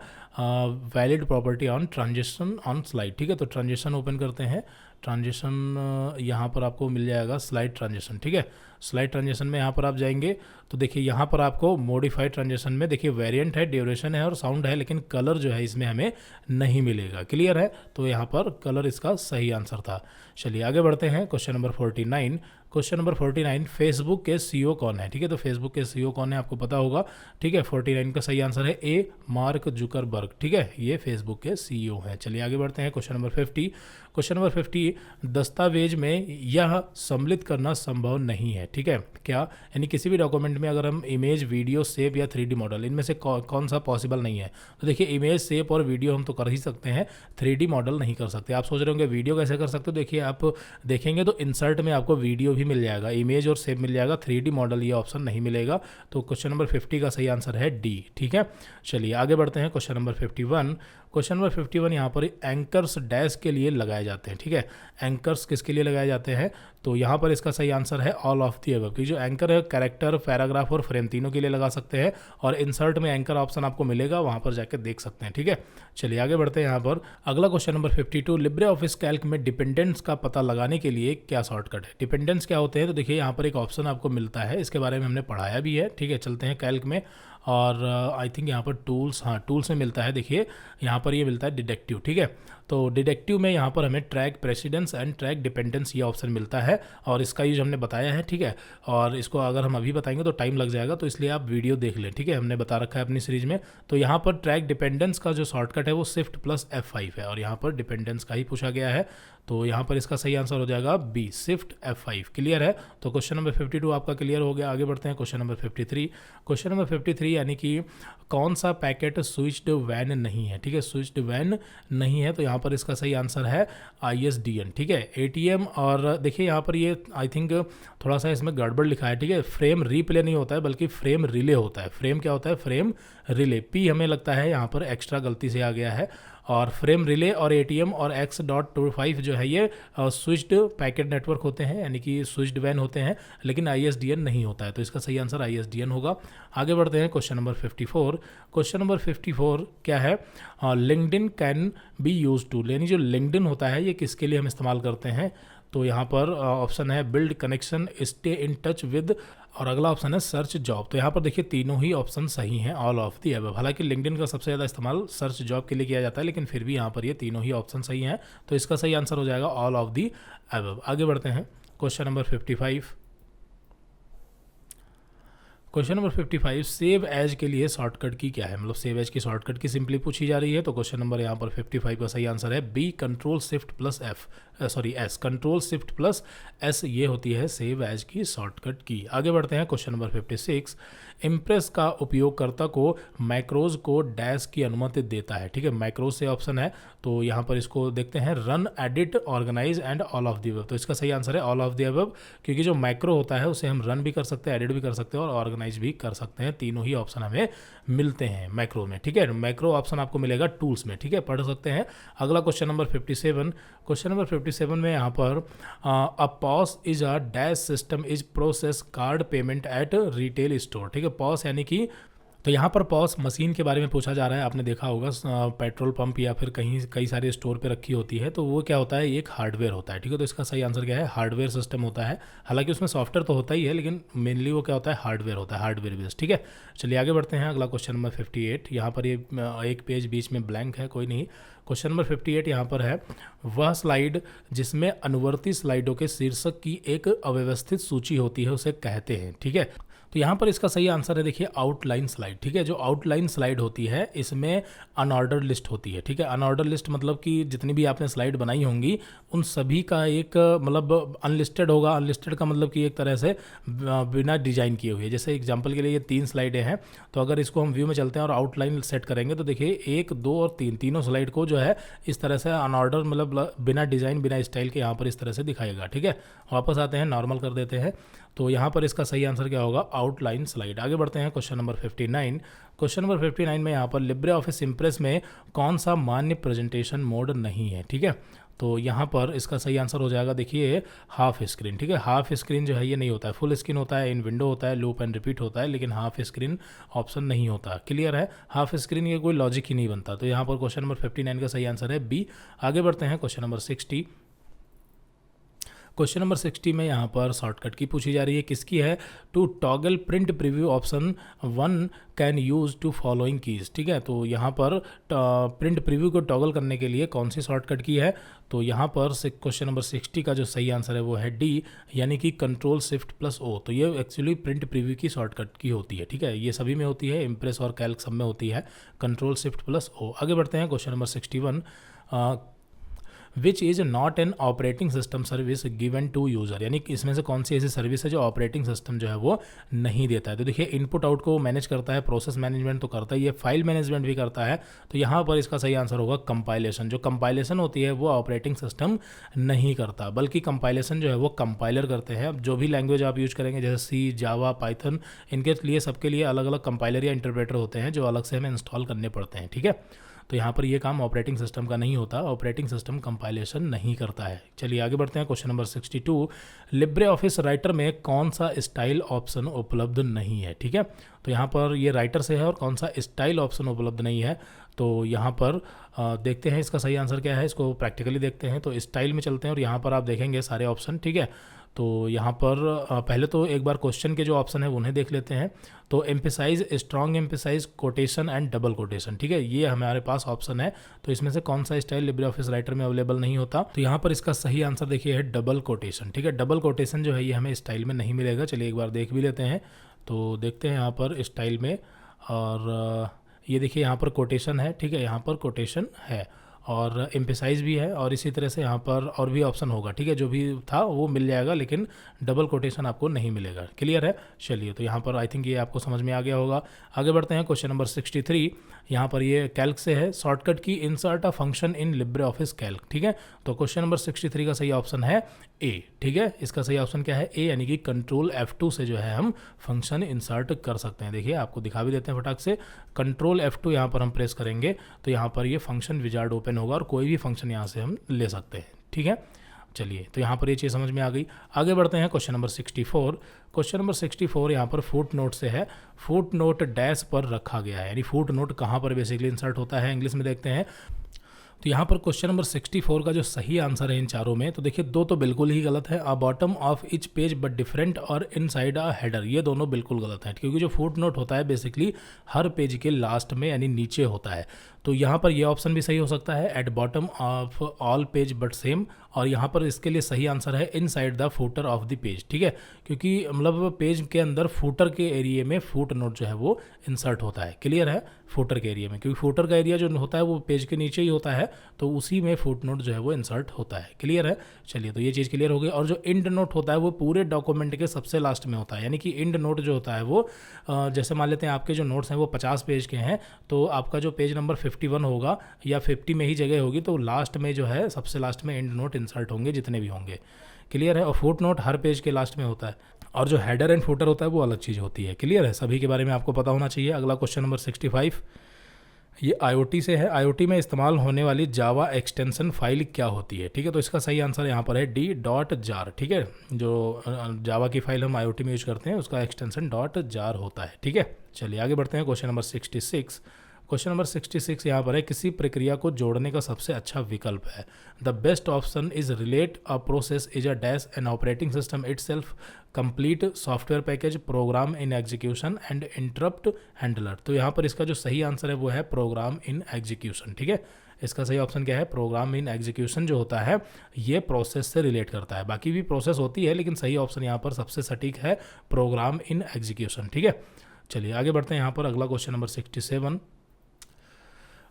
valid property on transition on slide, ठीक है। तो ट्रांजिशन ओपन करते हैं, ट्रांजिशन यहाँ पर आपको मिल जाएगा स्लाइड ट्रांजिशन, ठीक है। स्लाइड ट्रांजिशन में यहाँ पर आप जाएंगे तो देखिए यहाँ पर आपको मॉडिफाइड ट्रांजिशन में देखिए वेरिएंट है, ड्यूरेशन है और साउंड है, लेकिन कलर जो है इसमें हमें नहीं मिलेगा। क्लियर है? तो यहाँ पर कलर इसका सही आंसर था। चलिए आगे बढ़ते हैं question number 49। Question number 49, Facebook के CEO कौन है, ठीक है। तो फेसबुक के CEO कौन है आपको पता होगा, ठीक है। 49 का सही आंसर है ए, मार्क जुकरबर्ग, ठीक है। ये फेसबुक के CEO हैं। चलिए आगे बढ़ते हैं क्वेश्चन नंबर 50। क्वेश्चन नंबर 50, दस्तावेज में यह सम्मिलित करना संभव नहीं है, ठीक है। क्या? यानी किसी भी डॉक्यूमेंट में अगर हम इमेज, वीडियो, शेप या 3D मॉडल, इनमें से कौन सा पॉसिबल नहीं है। तो देखिए इमेज, शेप और वीडियो हम तो कर ही सकते हैं, 3D मॉडल नहीं कर सकते। आप सोच रहे होंगे वीडियो कैसे कर सकते हो, देखिए आप देखेंगे तो इंसर्ट में आपको वीडियो भी मिल जाएगा, इमेज और शेप मिल जाएगा, 3D मॉडल ये ऑप्शन नहीं मिलेगा। तो क्वेश्चन नंबर 50 का सही आंसर है डी, ठीक है। चलिए आगे बढ़ते हैं क्वेश्चन नंबर 51। क्वेश्चन नंबर 51 यहाँ पर एंकर्स डैश के लिए लगाए जाते हैं, ठीक है। एंकर्स किसके लिए लगाए जाते हैं, तो यहाँ पर इसका सही आंसर है ऑल ऑफ दी अबव, क्योंकि जो एंकर है कैरेक्टर, पैराग्राफ और फ्रेम तीनों के लिए लगा सकते हैं, और इंसर्ट में एंकर ऑप्शन आपको मिलेगा, वहाँ पर जाकर देख सकते हैं। ठीक है, चलिए आगे बढ़ते हैं। यहाँ पर अगला question number 52, Libre office Calc में डिपेंडेंट्स का पता लगाने के लिए क्या शॉर्टकट है। डिपेंडेंट्स क्या होते हैं, तो देखिए यहाँ पर एक ऑप्शन आपको मिलता है, इसके बारे में हमने पढ़ाया भी है। ठीक है, चलते हैं कैल्क में, और आई थिंक यहाँ पर टूल्स, हाँ टूल्स में मिलता है। देखिए यहाँ पर ये मिलता है डिटेक्टिव। ठीक है, तो डिटेक्टिव में यहाँ पर हमें track precedence and track dependence ये ऑप्शन मिलता है, और इसका यूज हमने बताया है। ठीक है, और इसको अगर हम अभी बताएंगे तो टाइम लग जाएगा, तो इसलिए आप वीडियो देख लें। ठीक है, हमने बता रखा है अपनी सीरीज में। तो यहाँ पर ट्रैक डिपेंडेंस का जो शॉर्टकट है वो शिफ्ट प्लस F5 है, और यहाँ पर डिपेंडेंस का ही पूछा गया है, तो यहाँ पर इसका सही आंसर हो जाएगा बी, शिफ्ट F5। क्लियर है, तो क्वेश्चन नंबर 52 आपका क्लियर हो गया। आगे बढ़ते हैं क्वेश्चन नंबर 53। क्वेश्चन नंबर 53 यानी कि कौन सा पैकेट स्विच्ड वैन नहीं है। ठीक है, स्विच्ड वैन नहीं है, तो यहाँ पर इसका सही आंसर है ISDN। ठीक है, ATM, और देखिए यहाँ पर ये आई थिंक थोड़ा सा इसमें गड़बड़ लिखा है। ठीक है, फ्रेम रीप्ले नहीं होता है बल्कि फ्रेम रिले होता है। फ्रेम क्या होता है, फ्रेम रिले, P हमें लगता है यहाँ पर एक्स्ट्रा गलती से आ गया है, और फ्रेम रिले और ATM और X.25 जो है ये स्विच्ड पैकेट नेटवर्क होते हैं, यानी कि स्विच्ड वैन होते हैं, लेकिन ISDN नहीं होता है, तो इसका सही आंसर ISDN होगा। आगे बढ़ते हैं क्वेश्चन नंबर 54। क्वेश्चन नंबर 54 क्या है, LinkedIn can be use to, यानी जो लिंक्डइन होता है ये किसके लिए हम इस्तेमाल करते हैं, तो यहाँ पर ऑप्शन है build connection, stay in touch with, और अगला ऑप्शन है सर्च जॉब। तो यहाँ पर देखिए तीनों ही ऑप्शन सही हैं, ऑल ऑफ दी अबव। हालांकि लिंक्डइन का सबसे ज़्यादा इस्तेमाल सर्च जॉब के लिए किया जाता है, लेकिन फिर भी यहाँ पर ये तीनों ही ऑप्शन सही हैं, तो इसका सही आंसर हो जाएगा ऑल ऑफ दी अबव। आगे बढ़ते हैं question number 55। Question number 55, save as के लिए शॉर्टकट की क्या है, मतलब सेव एज की शॉर्टकट की सिंपली पूछी जा रही है। तो क्वेश्चन नंबर यहाँ पर 55 का सही आंसर है B, control shift plus S, control shift plus S ये होती है सेव एज की शॉर्टकट की। आगे बढ़ते हैं क्वेश्चन नंबर 56, इम्प्रेस का उपयोगकर्ता को मैक्रोज को डैश की अनुमति देता है। ठीक है, मैक्रोज से ऑप्शन है, तो यहाँ पर इसको देखते हैं, run, edit, organize and all of the above. तो इसका सही आंसर है ऑल ऑफ द अबव, क्योंकि जो मैक्रो होता है उसे हम रन भी कर सकते हैं, एडिट भी कर सकते हैं और ऑर्गेनाइज भी कर सकते हैं। तीनों ही ऑप्शन हमें मिलते हैं मैक्रो में। ठीक है, मैक्रो ऑप्शन आपको मिलेगा टूल्स में। ठीक है, पढ़ सकते हैं। अगला क्वेश्चन नंबर 57। क्वेश्चन नंबर 57 में यहाँ पर a POS is a dash system is process card payment at retail store. ठीक है, पॉस यानी कि, तो यहाँ पर पॉस मशीन के बारे में पूछा जा रहा है। आपने देखा होगा पेट्रोल पंप या फिर कहीं कई सारे स्टोर पे रखी होती है, तो वो क्या होता है, एक हार्डवेयर होता है। ठीक है, तो इसका सही आंसर क्या है, हार्डवेयर सिस्टम होता है। हालांकि उसमें सॉफ्टवेयर तो होता ही है, लेकिन मेनली वो क्या होता है, हार्डवेयर होता है, हार्डवेयर बेस्ड। ठीक है, चलिए आगे बढ़ते हैं। अगला क्वेश्चन नंबर 58। यहाँ पर ये एक पेज बीच में ब्लैंक है, कोई नहीं। क्वेश्चन नंबर 58 यहाँ पर है, वह स्लाइड जिसमें अनुवर्ती स्लाइडों के शीर्षक की एक अव्यवस्थित सूची होती है उसे कहते हैं। ठीक है, तो यहाँ पर इसका सही आंसर है देखिए आउटलाइन स्लाइड। ठीक है, जो आउटलाइन स्लाइड होती है इसमें अनऑर्डर लिस्ट होती है। ठीक है, अनऑर्डर लिस्ट मतलब कि जितनी भी आपने स्लाइड बनाई होंगी उन सभी का एक मतलब अनलिस्टेड होगा। अनलिस्टेड का मतलब कि एक तरह से बिना डिजाइन किए हुए। जैसे एग्जांपल के लिए ये 3 स्लाइडें हैं, तो अगर इसको हम व्यू में चलते हैं और आउटलाइन सेट करेंगे तो देखिए 1, 2 और 3 तीनों स्लाइड को जो है इस तरह से अनऑर्डर मतलब बिना डिज़ाइन बिना स्टाइल के यहाँ पर इस तरह से दिखाएगा। ठीक है, वापस आते हैं, नॉर्मल कर देते हैं, तो यहाँ पर इसका सही आंसर क्या होगा, आउटलाइन स्लाइड। आगे बढ़ते हैं क्वेश्चन नंबर 59। क्वेश्चन नंबर 59 में यहाँ पर लिब्रे ऑफिस इम्प्रेस में कौन सा मान्य प्रेजेंटेशन मोड नहीं है। ठीक है, तो यहाँ पर इसका सही आंसर हो जाएगा देखिए हाफ स्क्रीन। ठीक है, हाफ स्क्रीन जो है ये नहीं होता है, फुल स्क्रीन होता है, इन विंडो होता है, लूप एंड रिपीट होता है, लेकिन हाफ स्क्रीन ऑप्शन नहीं होता। क्लियर है, हाफ स्क्रीन ये कोई लॉजिक ही नहीं बनता। तो यहाँ पर क्वेश्चन नंबर 59 का सही आंसर है बी। आगे बढ़ते हैं क्वेश्चन नंबर 60। क्वेश्चन नंबर 60 में यहाँ पर शॉर्टकट की पूछी जा रही है, किसकी है, to toggle print preview option 1 can use to following keys. ठीक है, तो यहाँ पर प्रिंट प्रीव्यू को टॉगल करने के लिए कौन सी शॉर्टकट की है, तो यहाँ पर क्वेश्चन नंबर 60 का जो सही आंसर है वो है डी, यानी कि कंट्रोल शिफ्ट प्लस ओ। तो ये एक्चुअली प्रिंट प्रीव्यू की शॉर्टकट की होती है। ठीक है, ये सभी में होती है, इम्प्रेस और कैल्क सब में होती है, कंट्रोल शिफ्ट प्लस ओ। आगे बढ़ते हैं question number 61। Which is not an operating system service given to user, यानी कि इसमें से कौन सी ऐसी सर्विस है जो ऑपरेटिंग सिस्टम जो है वो नहीं देता है। तो देखिए इनपुट आउट को मैनेज करता है, प्रोसेस मैनेजमेंट तो करता ही है, फाइल मैनेजमेंट भी करता है। तो यहाँ पर इसका सही आंसर होगा कंपाइलेशन। जो कंपाइलेशन होती है वो ऑपरेटिंग सिस्टम नहीं करता, बल्कि कंपाइलेशन जो है वो कंपाइलर करते हैं। अब जो भी लैंग्वेज आप यूज करेंगे जैसे सी, जावा, पाइथन, इनके लिए सबके लिए अलग अलग कंपाइलर या इंटरप्रेटर होते हैं जो अलग से हमें इंस्टॉल करने पड़ते हैं। ठीक है, तो यहाँ पर ये काम ऑपरेटिंग सिस्टम का नहीं होता, ऑपरेटिंग सिस्टम कंपाइलेशन नहीं करता है। चलिए आगे बढ़ते हैं। Question number 62, Libre office writer में कौन सा स्टाइल ऑप्शन उपलब्ध नहीं है। ठीक है, तो यहाँ पर ये राइटर से है और कौन सा स्टाइल ऑप्शन उपलब्ध नहीं है। तो यहाँ पर देखते हैं इसका सही आंसर क्या है, इसको प्रैक्टिकली देखते हैं। तो स्टाइल में चलते हैं और यहाँ पर आप देखेंगे सारे ऑप्शन। ठीक है, तो यहाँ पर पहले तो एक बार क्वेश्चन के जो ऑप्शन है उन्हें देख लेते हैं। तो emphasize, strong emphasize, quotation and double quotation. ठीक है, ये हमारे पास ऑप्शन है। तो इसमें से कौन सा स्टाइल लिब्रे ऑफिस राइटर में अवेलेबल नहीं होता। तो यहाँ पर इसका सही आंसर देखिए है डबल कोटेशन। ठीक है, डबल कोटेशन जो है ये हमें स्टाइल में नहीं मिलेगा। चलिए एक बार देख भी लेते हैं। तो देखते हैं यहाँ पर स्टाइल में, और ये देखिए यहाँ पर कोटेशन है। ठीक है, यहाँ पर कोटेशन है और एम्फेसाइज भी है, और इसी तरह से यहाँ पर और भी ऑप्शन होगा। ठीक है, जो भी था वो मिल जाएगा, लेकिन डबल कोटेशन आपको नहीं मिलेगा। क्लियर है। चलिए, तो यहाँ पर आई थिंक ये आपको समझ में आ गया होगा। आगे बढ़ते हैं। क्वेश्चन नंबर 63, यहाँ पर ये कैल्क से है। शॉर्टकट की insert a function in LibreOffice Calc. ठीक है, तो क्वेश्चन नंबर 63 का सही ऑप्शन है ए। ठीक है, इसका सही ऑप्शन क्या है, ए, यानी कि कंट्रोल F2 से जो है हम फंक्शन इंसर्ट कर सकते हैं। देखिए आपको दिखा भी देते हैं फटाक से। कंट्रोल F2 यहाँ पर हम प्रेस करेंगे तो यहाँ पर ये फंक्शन विजार्ड ओपन होगा और कोई भी फंक्शन यहाँ से हम ले सकते हैं। ठीक है, चलिए, तो यहाँ पर ये चीज़ समझ में आ गई। आगे बढ़ते हैं। क्वेश्चन नंबर 64, क्वेश्चन नंबर 64 यहाँ पर फुट नोट से है। फुट नोट डैश पर रखा गया है, यानी फुट नोट कहाँ पर बेसिकली इंसर्ट होता है, इंग्लिश में देखते हैं। तो यहाँ पर क्वेश्चन नंबर 64 का जो सही आंसर है इन चारों में, तो देखिए दो तो बिल्कुल ही गलत है। A bottom of each page but different और इनसाइड अ हेडर, ये दोनों बिल्कुल गलत हैं, क्योंकि जो फुट नोट होता है बेसिकली हर पेज के लास्ट में यानी नीचे होता है। तो यहाँ पर ये ऑप्शन भी सही हो सकता है, at bottom of all page but same, और यहाँ पर इसके लिए सही आंसर है inside the footer of the page. ठीक है, क्योंकि मतलब पेज के अंदर फूटर के एरिया में फुट नोट जो है वो इंसर्ट होता है। क्लियर है, फूटर के एरिया में, क्योंकि फूटर का एरिया जो होता है वो पेज के नीचे ही होता है, तो उसी में फुट नोट जो है वो इंसर्ट होता है। क्लियर है। चलिए, तो ये चीज़ क्लियर हो गई। और जो इंड नोट होता है वो पूरे डॉक्यूमेंट के सबसे लास्ट में होता है, यानी कि इंड नोट जो होता है वो जैसे मान लेते हैं आपके जो नोट्स हैं वो 50 पेज के हैं, तो आपका जो पेज नंबर 51 होगा या 50 में ही जगह होगी, तो लास्ट में जो है सबसे लास्ट में इंड नोट इंसर्ट होंगे जितने भी होंगे। क्लियर है। और फुट नोट हर पेज के लास्ट में होता है, और जो हेडर एंड फुटर होता है वो अलग चीज़ होती है। क्लियर है, सभी के बारे में आपको पता होना चाहिए। अगला क्वेश्चन नंबर 65, ये IoT से है। IoT में इस्तेमाल होने वाली जावा एक्सटेंशन फाइल क्या होती है। ठीक है, तो इसका सही आंसर यहाँ पर है D.jar। ठीक है, जो जावा की फाइल हम IoT में यूज करते हैं उसका एक्सटेंशन .jar होता है। ठीक है, चलिए आगे बढ़ते हैं। क्वेश्चन नंबर 66, क्वेश्चन नंबर 66 यहाँ पर है, किसी प्रक्रिया को जोड़ने का सबसे अच्छा विकल्प है। The best option is relate a process is a dash an operating system itself, complete software package, program in execution and interrupt handler. तो यहाँ पर इसका जो सही आंसर है वो है प्रोग्राम इन एग्जीक्यूशन। ठीक है, इसका सही ऑप्शन क्या है, प्रोग्राम इन एग्जीक्यूशन जो होता है ये प्रोसेस से रिलेट करता है। बाकी भी प्रोसेस होती है, लेकिन सही ऑप्शन यहाँ पर सबसे सटीक है प्रोग्राम इन एग्जीक्यूशन। ठीक है, चलिए आगे बढ़ते हैं। यहाँ पर अगला क्वेश्चन नंबर 67,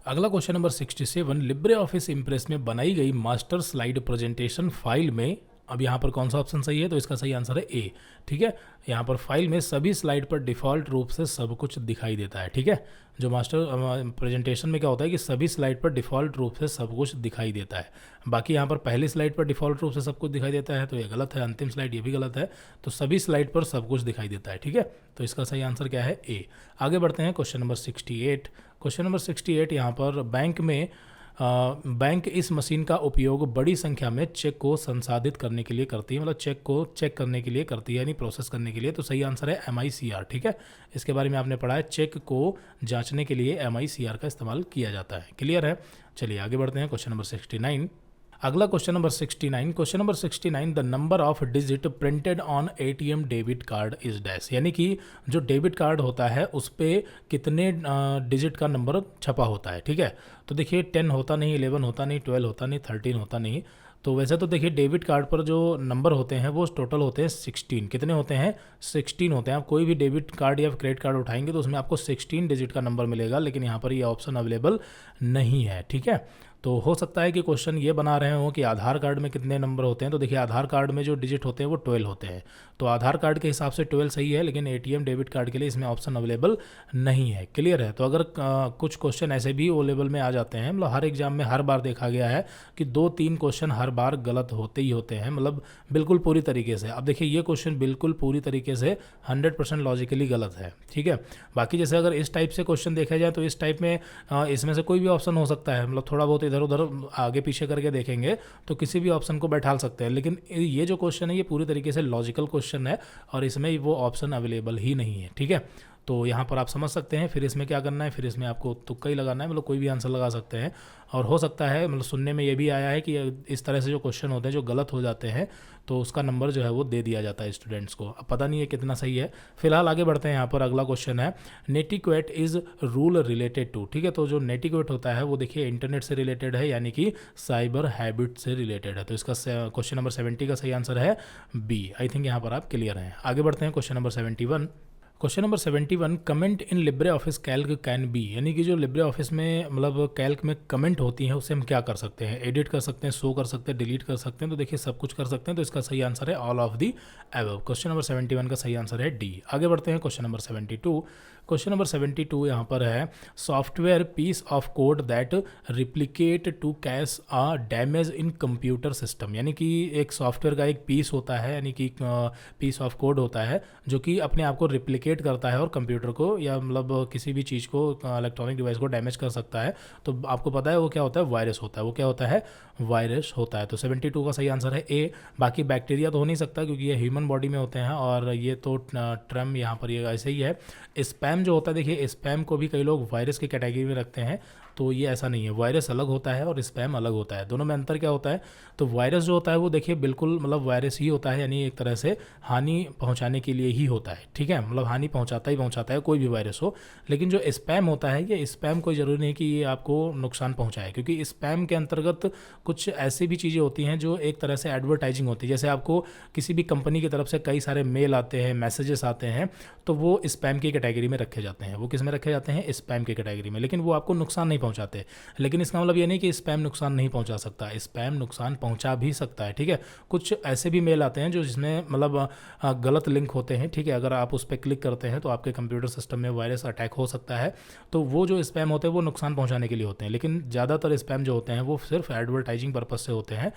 अगला question number 67, Libre office impress में बनाई गई मास्टर स्लाइड प्रेजेंटेशन फाइल में, अब यहाँ पर कौन सा ऑप्शन सही है, तो इसका सही आंसर है ए। ठीक है, यहाँ पर फाइल में सभी स्लाइड पर डिफ़ॉल्ट रूप से सब कुछ दिखाई देता है। ठीक है, जो मास्टर प्रेजेंटेशन में क्या होता है कि सभी स्लाइड पर डिफ़ॉल्ट रूप से सब कुछ दिखाई देता है। बाकी यहाँ पर पहली स्लाइड पर डिफ़ॉल्ट रूप से सब कुछ दिखाई देता है, तो ये गलत है। अंतिम स्लाइड ये भी गलत है, तो सभी स्लाइड पर सब कुछ दिखाई देता है। ठीक है, तो इसका सही आंसर क्या है, ए। आगे बढ़ते हैं। क्वेश्चन नंबर 68, क्वेश्चन नंबर 68 यहाँ पर बैंक इस मशीन का उपयोग बड़ी संख्या में चेक को संसाधित करने के लिए करती है, मतलब चेक को चेक करने के लिए करती है, यानी प्रोसेस करने के लिए। तो सही आंसर है MICR। ठीक है, इसके बारे में आपने पढ़ा है, चेक को जांचने के लिए MICR का इस्तेमाल किया जाता है। क्लियर है। चलिए आगे बढ़ते हैं। क्वेश्चन नंबर 69, अगला question number 69, question number 69, the number of digit printed on ATM debit card is dash, यानी कि जो डेबिट कार्ड होता है उस पर कितने डिजिट का नंबर छपा होता है। ठीक है, तो देखिए 10 होता नहीं, 11 होता नहीं, 12 होता नहीं, 13 होता नहीं। तो वैसे तो देखिए डेबिट कार्ड पर जो नंबर होते हैं वो टोटल होते हैं 16। कितने होते हैं, 16 होते हैं। आप कोई भी डेबिट कार्ड या क्रेडिट कार्ड उठाएंगे तो उसमें आपको 16 डिजिट का नंबर मिलेगा, लेकिन यहाँ पर ये ऑप्शन अवेलेबल नहीं है। ठीक है, तो हो सकता है कि क्वेश्चन ये बना रहे हो कि आधार कार्ड में कितने नंबर होते हैं। तो देखिए आधार कार्ड में जो डिजिट होते हैं वो 12 होते हैं, तो आधार कार्ड के हिसाब से 12 सही है, लेकिन एटीएम डेबिट कार्ड के लिए इसमें ऑप्शन अवेलेबल नहीं है। क्लियर है। तो अगर कुछ क्वेश्चन ऐसे भी ओ लेवल में आ जाते हैं, मतलब हर एग्जाम में हर बार देखा गया है कि 2-3 क्वेश्चन हर बार गलत होते ही होते हैं, मतलब बिल्कुल पूरी तरीके से। अब देखिए ये क्वेश्चन बिल्कुल पूरी तरीके से 100% लॉजिकली गलत है, ठीक है। बाकी जैसे अगर इस टाइप से क्वेश्चन देखा जाए तो इस टाइप में इसमें से कोई भी ऑप्शन हो सकता है, मतलब थोड़ा बहुत इधर उधर आगे पीछे करके देखेंगे तो किसी भी ऑप्शन को बैठा सकते हैं, लेकिन ये जो क्वेश्चन है ये पूरी तरीके से लॉजिकल क्वेश्चन है और इसमें वो ऑप्शन अवेलेबल ही नहीं है, ठीक है। तो यहाँ पर आप समझ सकते हैं। फिर इसमें क्या करना है, फिर इसमें आपको तुक्का ही लगाना है, मतलब कोई भी आंसर लगा सकते हैं। और हो सकता है, मतलब सुनने में ये भी आया है कि इस तरह से जो क्वेश्चन होते हैं जो गलत हो जाते हैं तो उसका नंबर जो है वो दे दिया जाता है स्टूडेंट्स को। अब पता नहीं है कितना सही है। फिलहाल आगे बढ़ते हैं। यहाँ पर अगला क्वेश्चन है नेटिक्वेट इज़ रूल रिलेटेड टू, ठीक है। तो जो नेटिक्वेट होता है वो देखिए इंटरनेट से रिलेटेड है, यानी कि साइबर हैबिट से रिलेटेड है। तो इसका क्वेश्चन नंबर 70 का सही आंसर है बी। आई थिंक यहाँ पर आप क्लियर हैं। आगे बढ़ते हैं question number 71। Question number 71, comment in LibreOffice Calc can be, यानी कि जो लिब्रे ऑफिस में मतलब कैल्क में कमेंट होती हैं उससे हम क्या कर सकते हैं, एडिट कर सकते हैं, शो कर सकते हैं, डिलीट कर सकते हैं। तो देखिए सब कुछ कर सकते हैं। तो इसका सही आंसर है all of the above. Question number 71 का सही आंसर है डी। आगे बढ़ते हैं क्वेश्चन नंबर 72। क्वेश्चन नंबर 72 यहाँ पर है software piece of code that replicate to cause a damage in computer system, यानी कि एक सॉफ्टवेयर का एक पीस होता है, यानी कि पीस ऑफ कोड होता है जो कि अपने आप को रिप्लिकेट करता है और कंप्यूटर को या मतलब किसी भी चीज़ को, इलेक्ट्रॉनिक डिवाइस को डैमेज कर सकता है। तो आपको पता है वो क्या होता है, वायरस होता है। वो क्या होता है, वायरस होता है। तो 72 का सही आंसर है ए। बाकी बैक्टीरिया तो हो नहीं सकता क्योंकि ये ह्यूमन बॉडी में होते हैं और ये तो ट्रम यहाँ पर ये ऐसे ही है। स्पैम जो होता है, देखिए स्पैम को भी कई लोग वायरस की कैटेगरी में रखते हैं, तो ये ऐसा नहीं है। वायरस अलग होता है और स्पैम अलग होता है, दोनों में अंतर क्या होता है। तो वायरस जो होता है वो देखिए बिल्कुल मतलब वायरस ही होता है, यानी एक तरह से हानि पहुंचाने के लिए ही होता है, ठीक है। मतलब हानि पहुंचाता है कोई भी वायरस हो। लेकिन जो स्पैम होता है, ये स्पैम कोई ज़रूरी नहीं कि ये आपको नुकसान पहुंचाए, क्योंकि स्पैम के अंतर्गत कुछ ऐसी भी चीज़ें होती हैं जो एक तरह से एडवर्टाइजिंग होती है। जैसे आपको किसी भी कंपनी की तरफ से कई सारे मेल आते हैं, मैसेजेस आते हैं, तो वो स्पैम की कैटेगरी में रखे जाते हैं। वो किस में रखे जाते हैं, स्पैम की कैटेगरी में। लेकिन वो आपको नुकसान नहीं पहुंचाते। लेकिन इसका मतलब ये नहीं कि स्पैम नुकसान नहीं पहुंचा सकता, स्पैम नुकसान पहुंचा भी सकता है, ठीक है। कुछ ऐसे भी मेल आते हैं जो जिसमें मतलब गलत लिंक होते हैं, ठीक है। अगर आप उस पर क्लिक करते हैं तो आपके कंप्यूटर सिस्टम में वायरस अटैक हो सकता है। तो वो जो स्पैम होते हैं वो नुकसान पहुंचाने के लिए होते हैं, लेकिन ज़्यादातर स्पैम जो होते हैं वो सिर्फ एडवर्टाइजिंग पर्पज से होते हैं,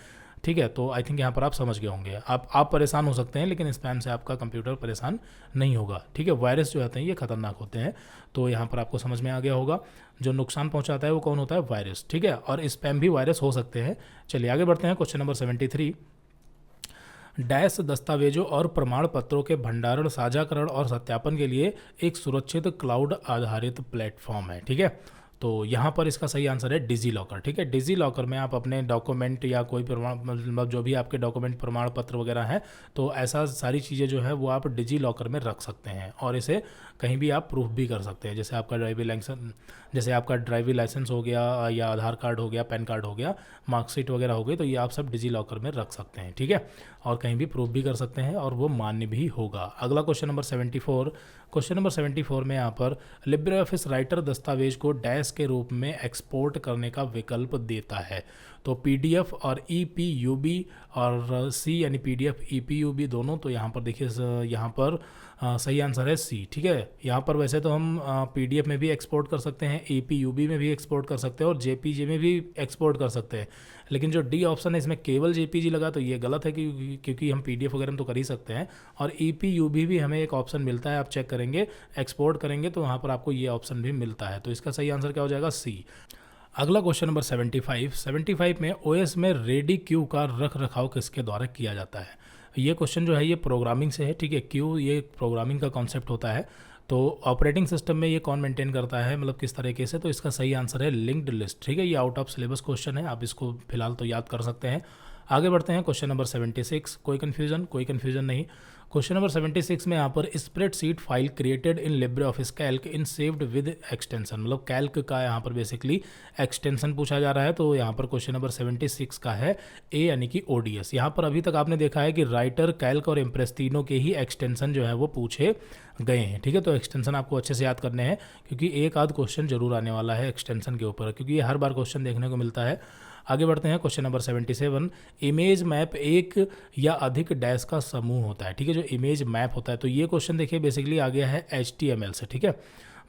ठीक है। तो आई थिंक यहाँ पर आप समझ गए होंगे। आप परेशान हो सकते हैं, लेकिन स्पैम से आपका कंप्यूटर परेशान नहीं होगा, ठीक है। वायरस जो होते हैं ये खतरनाक होते हैं, तो यहाँ पर आपको समझ में आ गया होगा। जो नुकसान पहुँचाता है वो कौन होता है, वायरस, ठीक है। और स्पैम भी वायरस हो सकते हैं। चलिए आगे बढ़ते हैं। क्वेश्चन नंबर 73, डैश दस्तावेजों और प्रमाण पत्रों के भंडारण, साझाकरण और सत्यापन के लिए एक सुरक्षित क्लाउड आधारित प्लेटफॉर्म है, ठीक है। तो यहाँ पर इसका सही आंसर है डिजी लॉकर, ठीक है। डिजी लॉकर में आप अपने डॉक्यूमेंट या कोई प्रमाण, मतलब जो भी आपके डॉक्यूमेंट प्रमाण पत्र वगैरह हैं, तो ऐसा सारी चीज़ें जो है वो आप डिजी लॉकर में रख सकते हैं और इसे कहीं भी आप प्रूफ भी कर सकते हैं। जैसे आपका ड्राइविंग लाइसेंस हो गया या आधार कार्ड हो गया, पैन कार्ड हो गया, मार्कशीट वगैरह हो गई, तो ये आप सब डिजी लॉकर में रख सकते हैं, ठीक है। और कहीं भी प्रूफ भी कर सकते हैं और वो मान्य भी होगा। अगला क्वेश्चन नंबर 74। क्वेश्चन नंबर 74 में यहाँ पर लिब्रे ऑफिस राइटर दस्तावेज को डैश के रूप में एक्सपोर्ट करने का विकल्प देता है। तो पीडीएफ और ईपीयूबी और सी, यानी पीडीएफ ईपीयूबी दोनों। तो यहाँ पर देखिए यहाँ पर सही आंसर है सी, ठीक है। यहाँ पर वैसे तो हम पीडीएफ में भी एक्सपोर्ट कर सकते हैं, ईपीयूबी में भी एक्सपोर्ट कर सकते हैं और जेपीजी में भी एक्सपोर्ट कर सकते हैं। लेकिन जो डी ऑप्शन है इसमें केवल जेपीजी लगा, तो ये गलत है क्योंकि हम पीडीएफ वगैरह में तो कर ही सकते हैं। और ईपीयूबी भी हमें एक ऑप्शन मिलता है, आप चेक करेंगे, एक्सपोर्ट करेंगे तो वहाँ पर आपको ये ऑप्शन भी मिलता है। तो इसका सही आंसर क्या हो जाएगा, सी। अगला क्वेश्चन नंबर 75 में ओएस में रेडी क्यू का रख रखाव किसके द्वारा किया जाता है। ये क्वेश्चन जो है ये प्रोग्रामिंग से है, ठीक है। क्यू ये प्रोग्रामिंग का कॉन्सेप्ट होता है। तो ऑपरेटिंग सिस्टम में ये कौन मेंटेन करता है, मतलब किस तरीके से। तो इसका सही आंसर है लिंक्ड लिस्ट, ठीक है। ये आउट ऑफ सिलेबस क्वेश्चन है, आप इसको फिलहाल तो याद कर सकते हैं। आगे बढ़ते हैं। क्वेश्चन नंबर 76, कोई कन्फ्यूजन नहीं। क्वेश्चन नंबर 76 में यहाँ पर spreadsheet file created in LibreOffice Calc in saved with extension, मतलब कैल्क का यहाँ पर बेसिकली एक्सटेंशन पूछा जा रहा है। तो यहाँ पर क्वेश्चन नंबर 76 का है ए यानी कि ओडीएस। यहाँ पर अभी तक आपने देखा है कि राइटर, कैल्क और इम्प्रेस तीनों के ही एक्सटेंशन जो है वो पूछे गए हैं, ठीक है। तो एक्सटेंशन आपको अच्छे से याद करने हैं क्योंकि एक आध क्वेश्चन जरूर आने वाला है एक्सटेंशन के ऊपर, क्योंकि ये हर बार क्वेश्चन देखने को मिलता है। आगे बढ़ते हैं क्वेश्चन नंबर 77। इमेज मैप एक या अधिक डैश का समूह होता है, ठीक है। जो इमेज मैप होता है, तो ये क्वेश्चन देखिए बेसिकली आ गया है HTML से, ठीक है।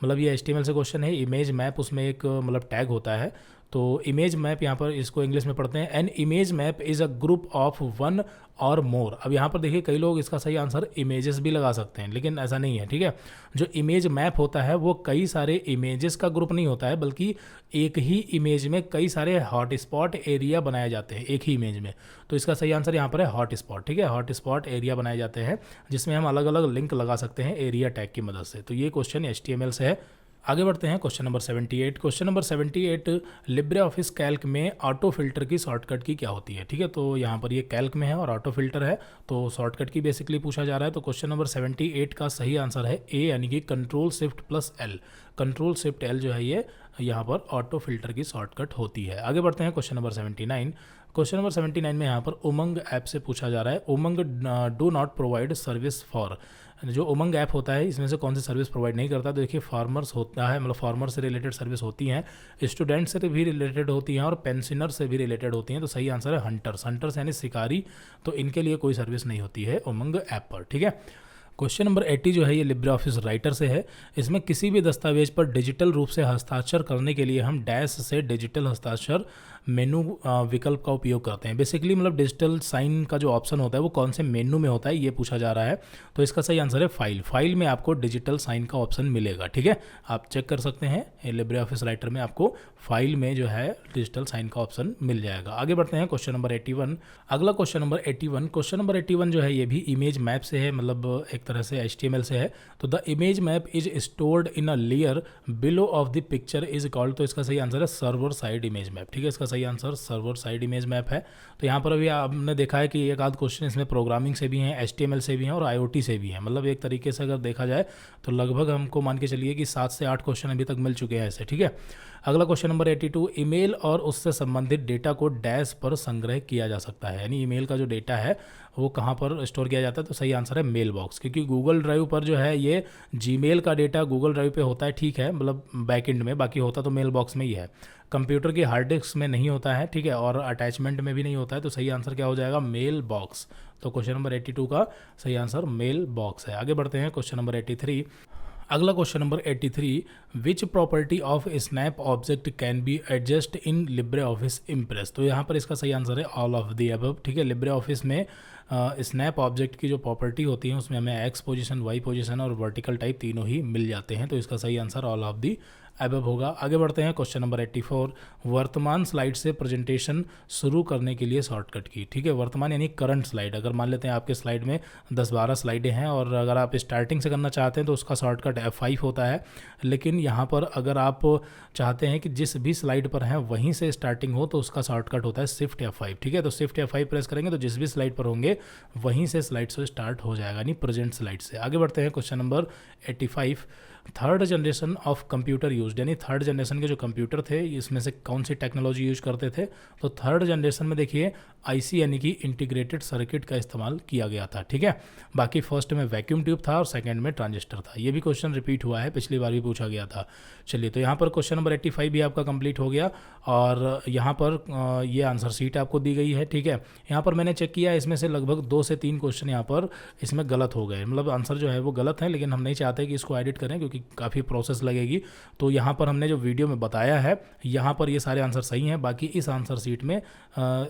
मतलब ये HTML से क्वेश्चन है। इमेज मैप उसमें एक मतलब टैग होता है। तो इमेज मैप यहाँ पर इसको इंग्लिश में पढ़ते हैं, an image map is a group of one और मोर। अब यहाँ पर देखिए कई लोग इसका सही आंसर इमेजेस भी लगा सकते हैं, लेकिन ऐसा नहीं है, ठीक है। जो इमेज मैप होता है वो कई सारे इमेजेस का ग्रुप नहीं होता है, बल्कि एक ही इमेज में कई सारे हॉटस्पॉट एरिया बनाए जाते हैं एक ही इमेज में। तो इसका सही आंसर यहाँ पर है हॉटस्पॉट, ठीक है। हॉटस्पॉट एरिया बनाए जाते हैं जिसमें हम अलग अलग लिंक लगा सकते हैं एरिया टैग की मदद से। तो ये क्वेश्चन HTML से है। आगे बढ़ते हैं question number 78। Question number 78, Libre office Calc में ऑटो फिल्टर की शॉर्टकट की क्या होती है, ठीक है। तो यहाँ पर ये कैल्क में है और ऑटो फिल्टर है, तो शॉर्टकट की बेसिकली पूछा जा रहा है। तो क्वेश्चन नंबर 78 का सही आंसर है ए यानी कि Ctrl+Shift+L। Ctrl+Shift+L जो है ये यहाँ पर ऑटो फिल्टर की शॉर्टकट होती है। आगे बढ़ते हैं क्वेश्चन नंबर 79। क्वेश्चन नंबर 79 में यहाँ पर उमंग ऐप से पूछा जा रहा है, Umang do not provide service for. जो उमंग ऐप होता है इसमें से कौन सी सर्विस प्रोवाइड नहीं करता। तो देखिए फार्मर्स होता है, मतलब फार्मर से रिलेटेड सर्विस होती हैं, स्टूडेंट से भी रिलेटेड होती हैं और पेंशनर से भी रिलेटेड होती हैं। तो सही आंसर है हंटर्स। हंटर्स यानी शिकारी, तो इनके लिए कोई सर्विस नहीं होती है उमंग ऐप पर, ठीक है। क्वेश्चन नंबर 80 जो है ये लिब्रे ऑफिस राइटर से है। इसमें किसी भी दस्तावेज पर डिजिटल रूप से हस्ताक्षर करने के लिए हम डैश से डिजिटल हस्ताक्षर मेनू विकल्प का उपयोग करते हैं। बेसिकली मतलब डिजिटल साइन का जो ऑप्शन होता है वो कौन से मेनू में होता है ये पूछा जा रहा है। तो इसका सही आंसर है फाइल। फाइल में आपको डिजिटल साइन का ऑप्शन मिलेगा, ठीक है। आप चेक कर सकते हैं लिब्रे ऑफिस राइटर में आपको फाइल में जो है डिजिटल साइन का ऑप्शन मिल जाएगा। आगे बढ़ते हैं क्वेश्चन नंबर 81। अगला क्वेश्चन नंबर 81। क्वेश्चन नंबर 81 जो है ये भी इमेज मैप से है, मतलब एक तरह से HTML से है। तो the image map is stored in a layer below of the picture is called. तो इसका सही आंसर है सर्वर साइड इमेज मैप, ठीक है। इसका सही answer server side image map है। तो यहाँ पर अभी आपने देखा है कि एक आध क्वेश्चन इसमें प्रोग्रामिंग से भी हैं, HTML से भी हैं और IoT से भी हैं। मतलब एक तरीके से अगर देखा जाए तो लगभग हमको मान के चलिए कि 7 से 8 क्वेश्चन अभी तक मिल चुके हैं ऐसे, ठीक है। अगला क्वेश्चन नंबर 82। ईमेल और उससे संबंधित डेटा को डैश पर संग्रह किया जा सकता है, यानी ईमेल का जो डेटा है वो कहाँ पर स्टोर किया जाता है। तो सही आंसर है मेल बॉक्स, क्योंकि गूगल ड्राइव पर जो है ये जीमेल का डेटा गूगल ड्राइव पे होता है, ठीक है, मतलब बैकएंड में, बाकी होता तो मेल बॉक्स में ही है। कंप्यूटर की हार्ड डिस्क में नहीं होता है, ठीक है, और अटैचमेंट में भी नहीं होता है। तो सही आंसर क्या हो जाएगा मेल बॉक्स। तो क्वेश्चन नंबर 82 का सही आंसर मेल बॉक्स है। आगे बढ़ते हैं क्वेश्चन नंबर 83। अगला question number 83। Which property of snap object can be adjust in Libre office impress. तो यहाँ पर इसका सही आंसर है ऑल ऑफ द अबव, ठीक है। लिब्रे ऑफिस में स्नैप ऑब्जेक्ट की जो प्रॉपर्टी होती है उसमें हमें एक्स पोजीशन, वाई पोजीशन और वर्टिकल टाइप तीनों ही मिल जाते हैं। तो इसका सही answer all of the above होगा। आगे बढ़ते हैं क्वेश्चन नंबर 84। वर्तमान स्लाइड से प्रेजेंटेशन शुरू करने के लिए शॉर्टकट की, ठीक है। वर्तमान यानी करंट स्लाइड। अगर मान लेते हैं आपके स्लाइड में 10-12 स्लाइडें हैं और अगर आप स्टार्टिंग से करना चाहते हैं तो उसका शॉर्टकट F5 होता है। लेकिन यहाँ पर अगर आप चाहते हैं कि जिस भी स्लाइड पर हैं वहीं से स्टार्टिंग हो तो उसका शॉर्टकट होता है शिफ्ट F5, ठीक है। तो शिफ्ट F5 प्रेस करेंगे तो जिस भी स्लाइड पर होंगे वहीं से स्लाइड से स्टार्ट हो जाएगा, यानी प्रेजेंट स्लाइड से। आगे बढ़ते हैं question number 85। Third generation of computer use, यानी थर्ड जनरेशन के जो कंप्यूटर थे इसमें से कौन सी टेक्नोलॉजी यूज करते थे। तो थर्ड जनरेशन में देखिए IC यानी कि इंटीग्रेटेड सर्किट का इस्तेमाल किया गया था, ठीक है। बाकी फर्स्ट में वैक्यूम ट्यूब था और सेकंड में ट्रांजिस्टर था। ये भी क्वेश्चन रिपीट हुआ है, पिछली बार भी पूछा गया था। चलिए, तो यहाँ पर क्वेश्चन नंबर 85 भी आपका कंप्लीट हो गया और यहाँ पर ये आंसर शीट आपको दी गई है, ठीक है। यहाँ पर मैंने चेक किया, इसमें से लगभग 2 से 3 क्वेश्चन यहाँ पर इसमें गलत हो गए, मतलब आंसर जो है वो गलत है, लेकिन हम नहीं चाहते कि इसको एडिट करें क्योंकि काफ़ी प्रोसेस लगेगी। तो यहाँ पर हमने जो वीडियो में बताया है यहाँ पर ये सारे आंसर सही हैं, बाकी इस आंसर शीट में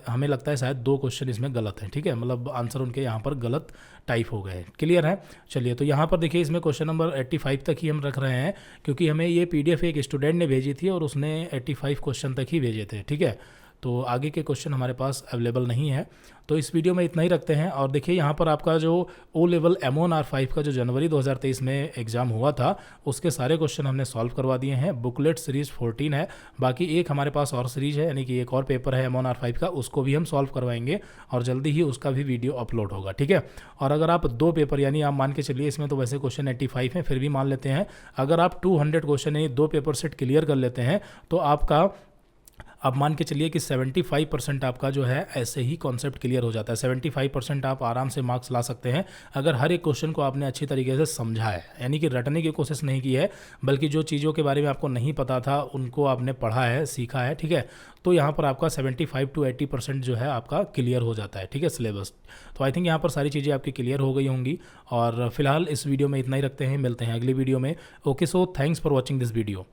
हमें लगता है शायद 2 क्वेश्चन इसमें गलत हैं, ठीक है, मतलब आंसर उनके यहाँ पर गलत टाइप हो गए। क्लियर है। चलिए, तो यहाँ पर देखिए इसमें क्वेश्चन नंबर 85 तक ही हम रख रहे हैं क्योंकि हमें ये PDF एक स्टूडेंट ने भेजी थी और उसने 85 क्वेश्चन तक ही भेजे थे, ठीक है। तो आगे के क्वेश्चन हमारे पास अवेलेबल नहीं है। तो इस वीडियो में इतना ही रखते हैं। और देखिए यहाँ पर आपका जो ओ लेवल M1R5 का जो जनवरी 2023 में एग्ज़ाम हुआ था उसके सारे क्वेश्चन हमने सॉल्व करवा दिए हैं। बुकलेट सीरीज़ 14 है, बाकी एक हमारे पास और सीरीज़ है, यानी कि एक और पेपर है M1R5 का, उसको भी हम सॉल्व करवाएंगे और जल्दी ही उसका भी वीडियो अपलोड होगा, ठीक है। और अगर आप 2 पेपर, यानी आप मान के चलिए, इसमें तो वैसे क्वेश्चन 85 हैं, फिर भी मान लेते हैं अगर आप 200 क्वेश्चन यानी 2 पेपर सेट क्लियर कर लेते हैं तो आपका, अब मान के चलिए कि 75% आपका जो है ऐसे ही कॉन्सेप्ट क्लियर हो जाता है। 75% आप आराम से मार्क्स ला सकते हैं अगर हर एक क्वेश्चन को आपने अच्छी तरीके से समझा है, यानी कि रटने की कोशिश नहीं की है, बल्कि जो चीज़ों के बारे में आपको नहीं पता था उनको आपने पढ़ा है, सीखा है, ठीक है। तो यहाँ पर आपका 75 to 80% जो है आपका क्लियर हो जाता है, ठीक है, सिलेबस। तो आई थिंक यहाँ पर सारी चीज़ें आपकी क्लियर हो गई होंगी। और फिलहाल इस वीडियो में इतना ही रखते हैं, मिलते हैं अगली वीडियो में। Okay, so thanks for watching this video.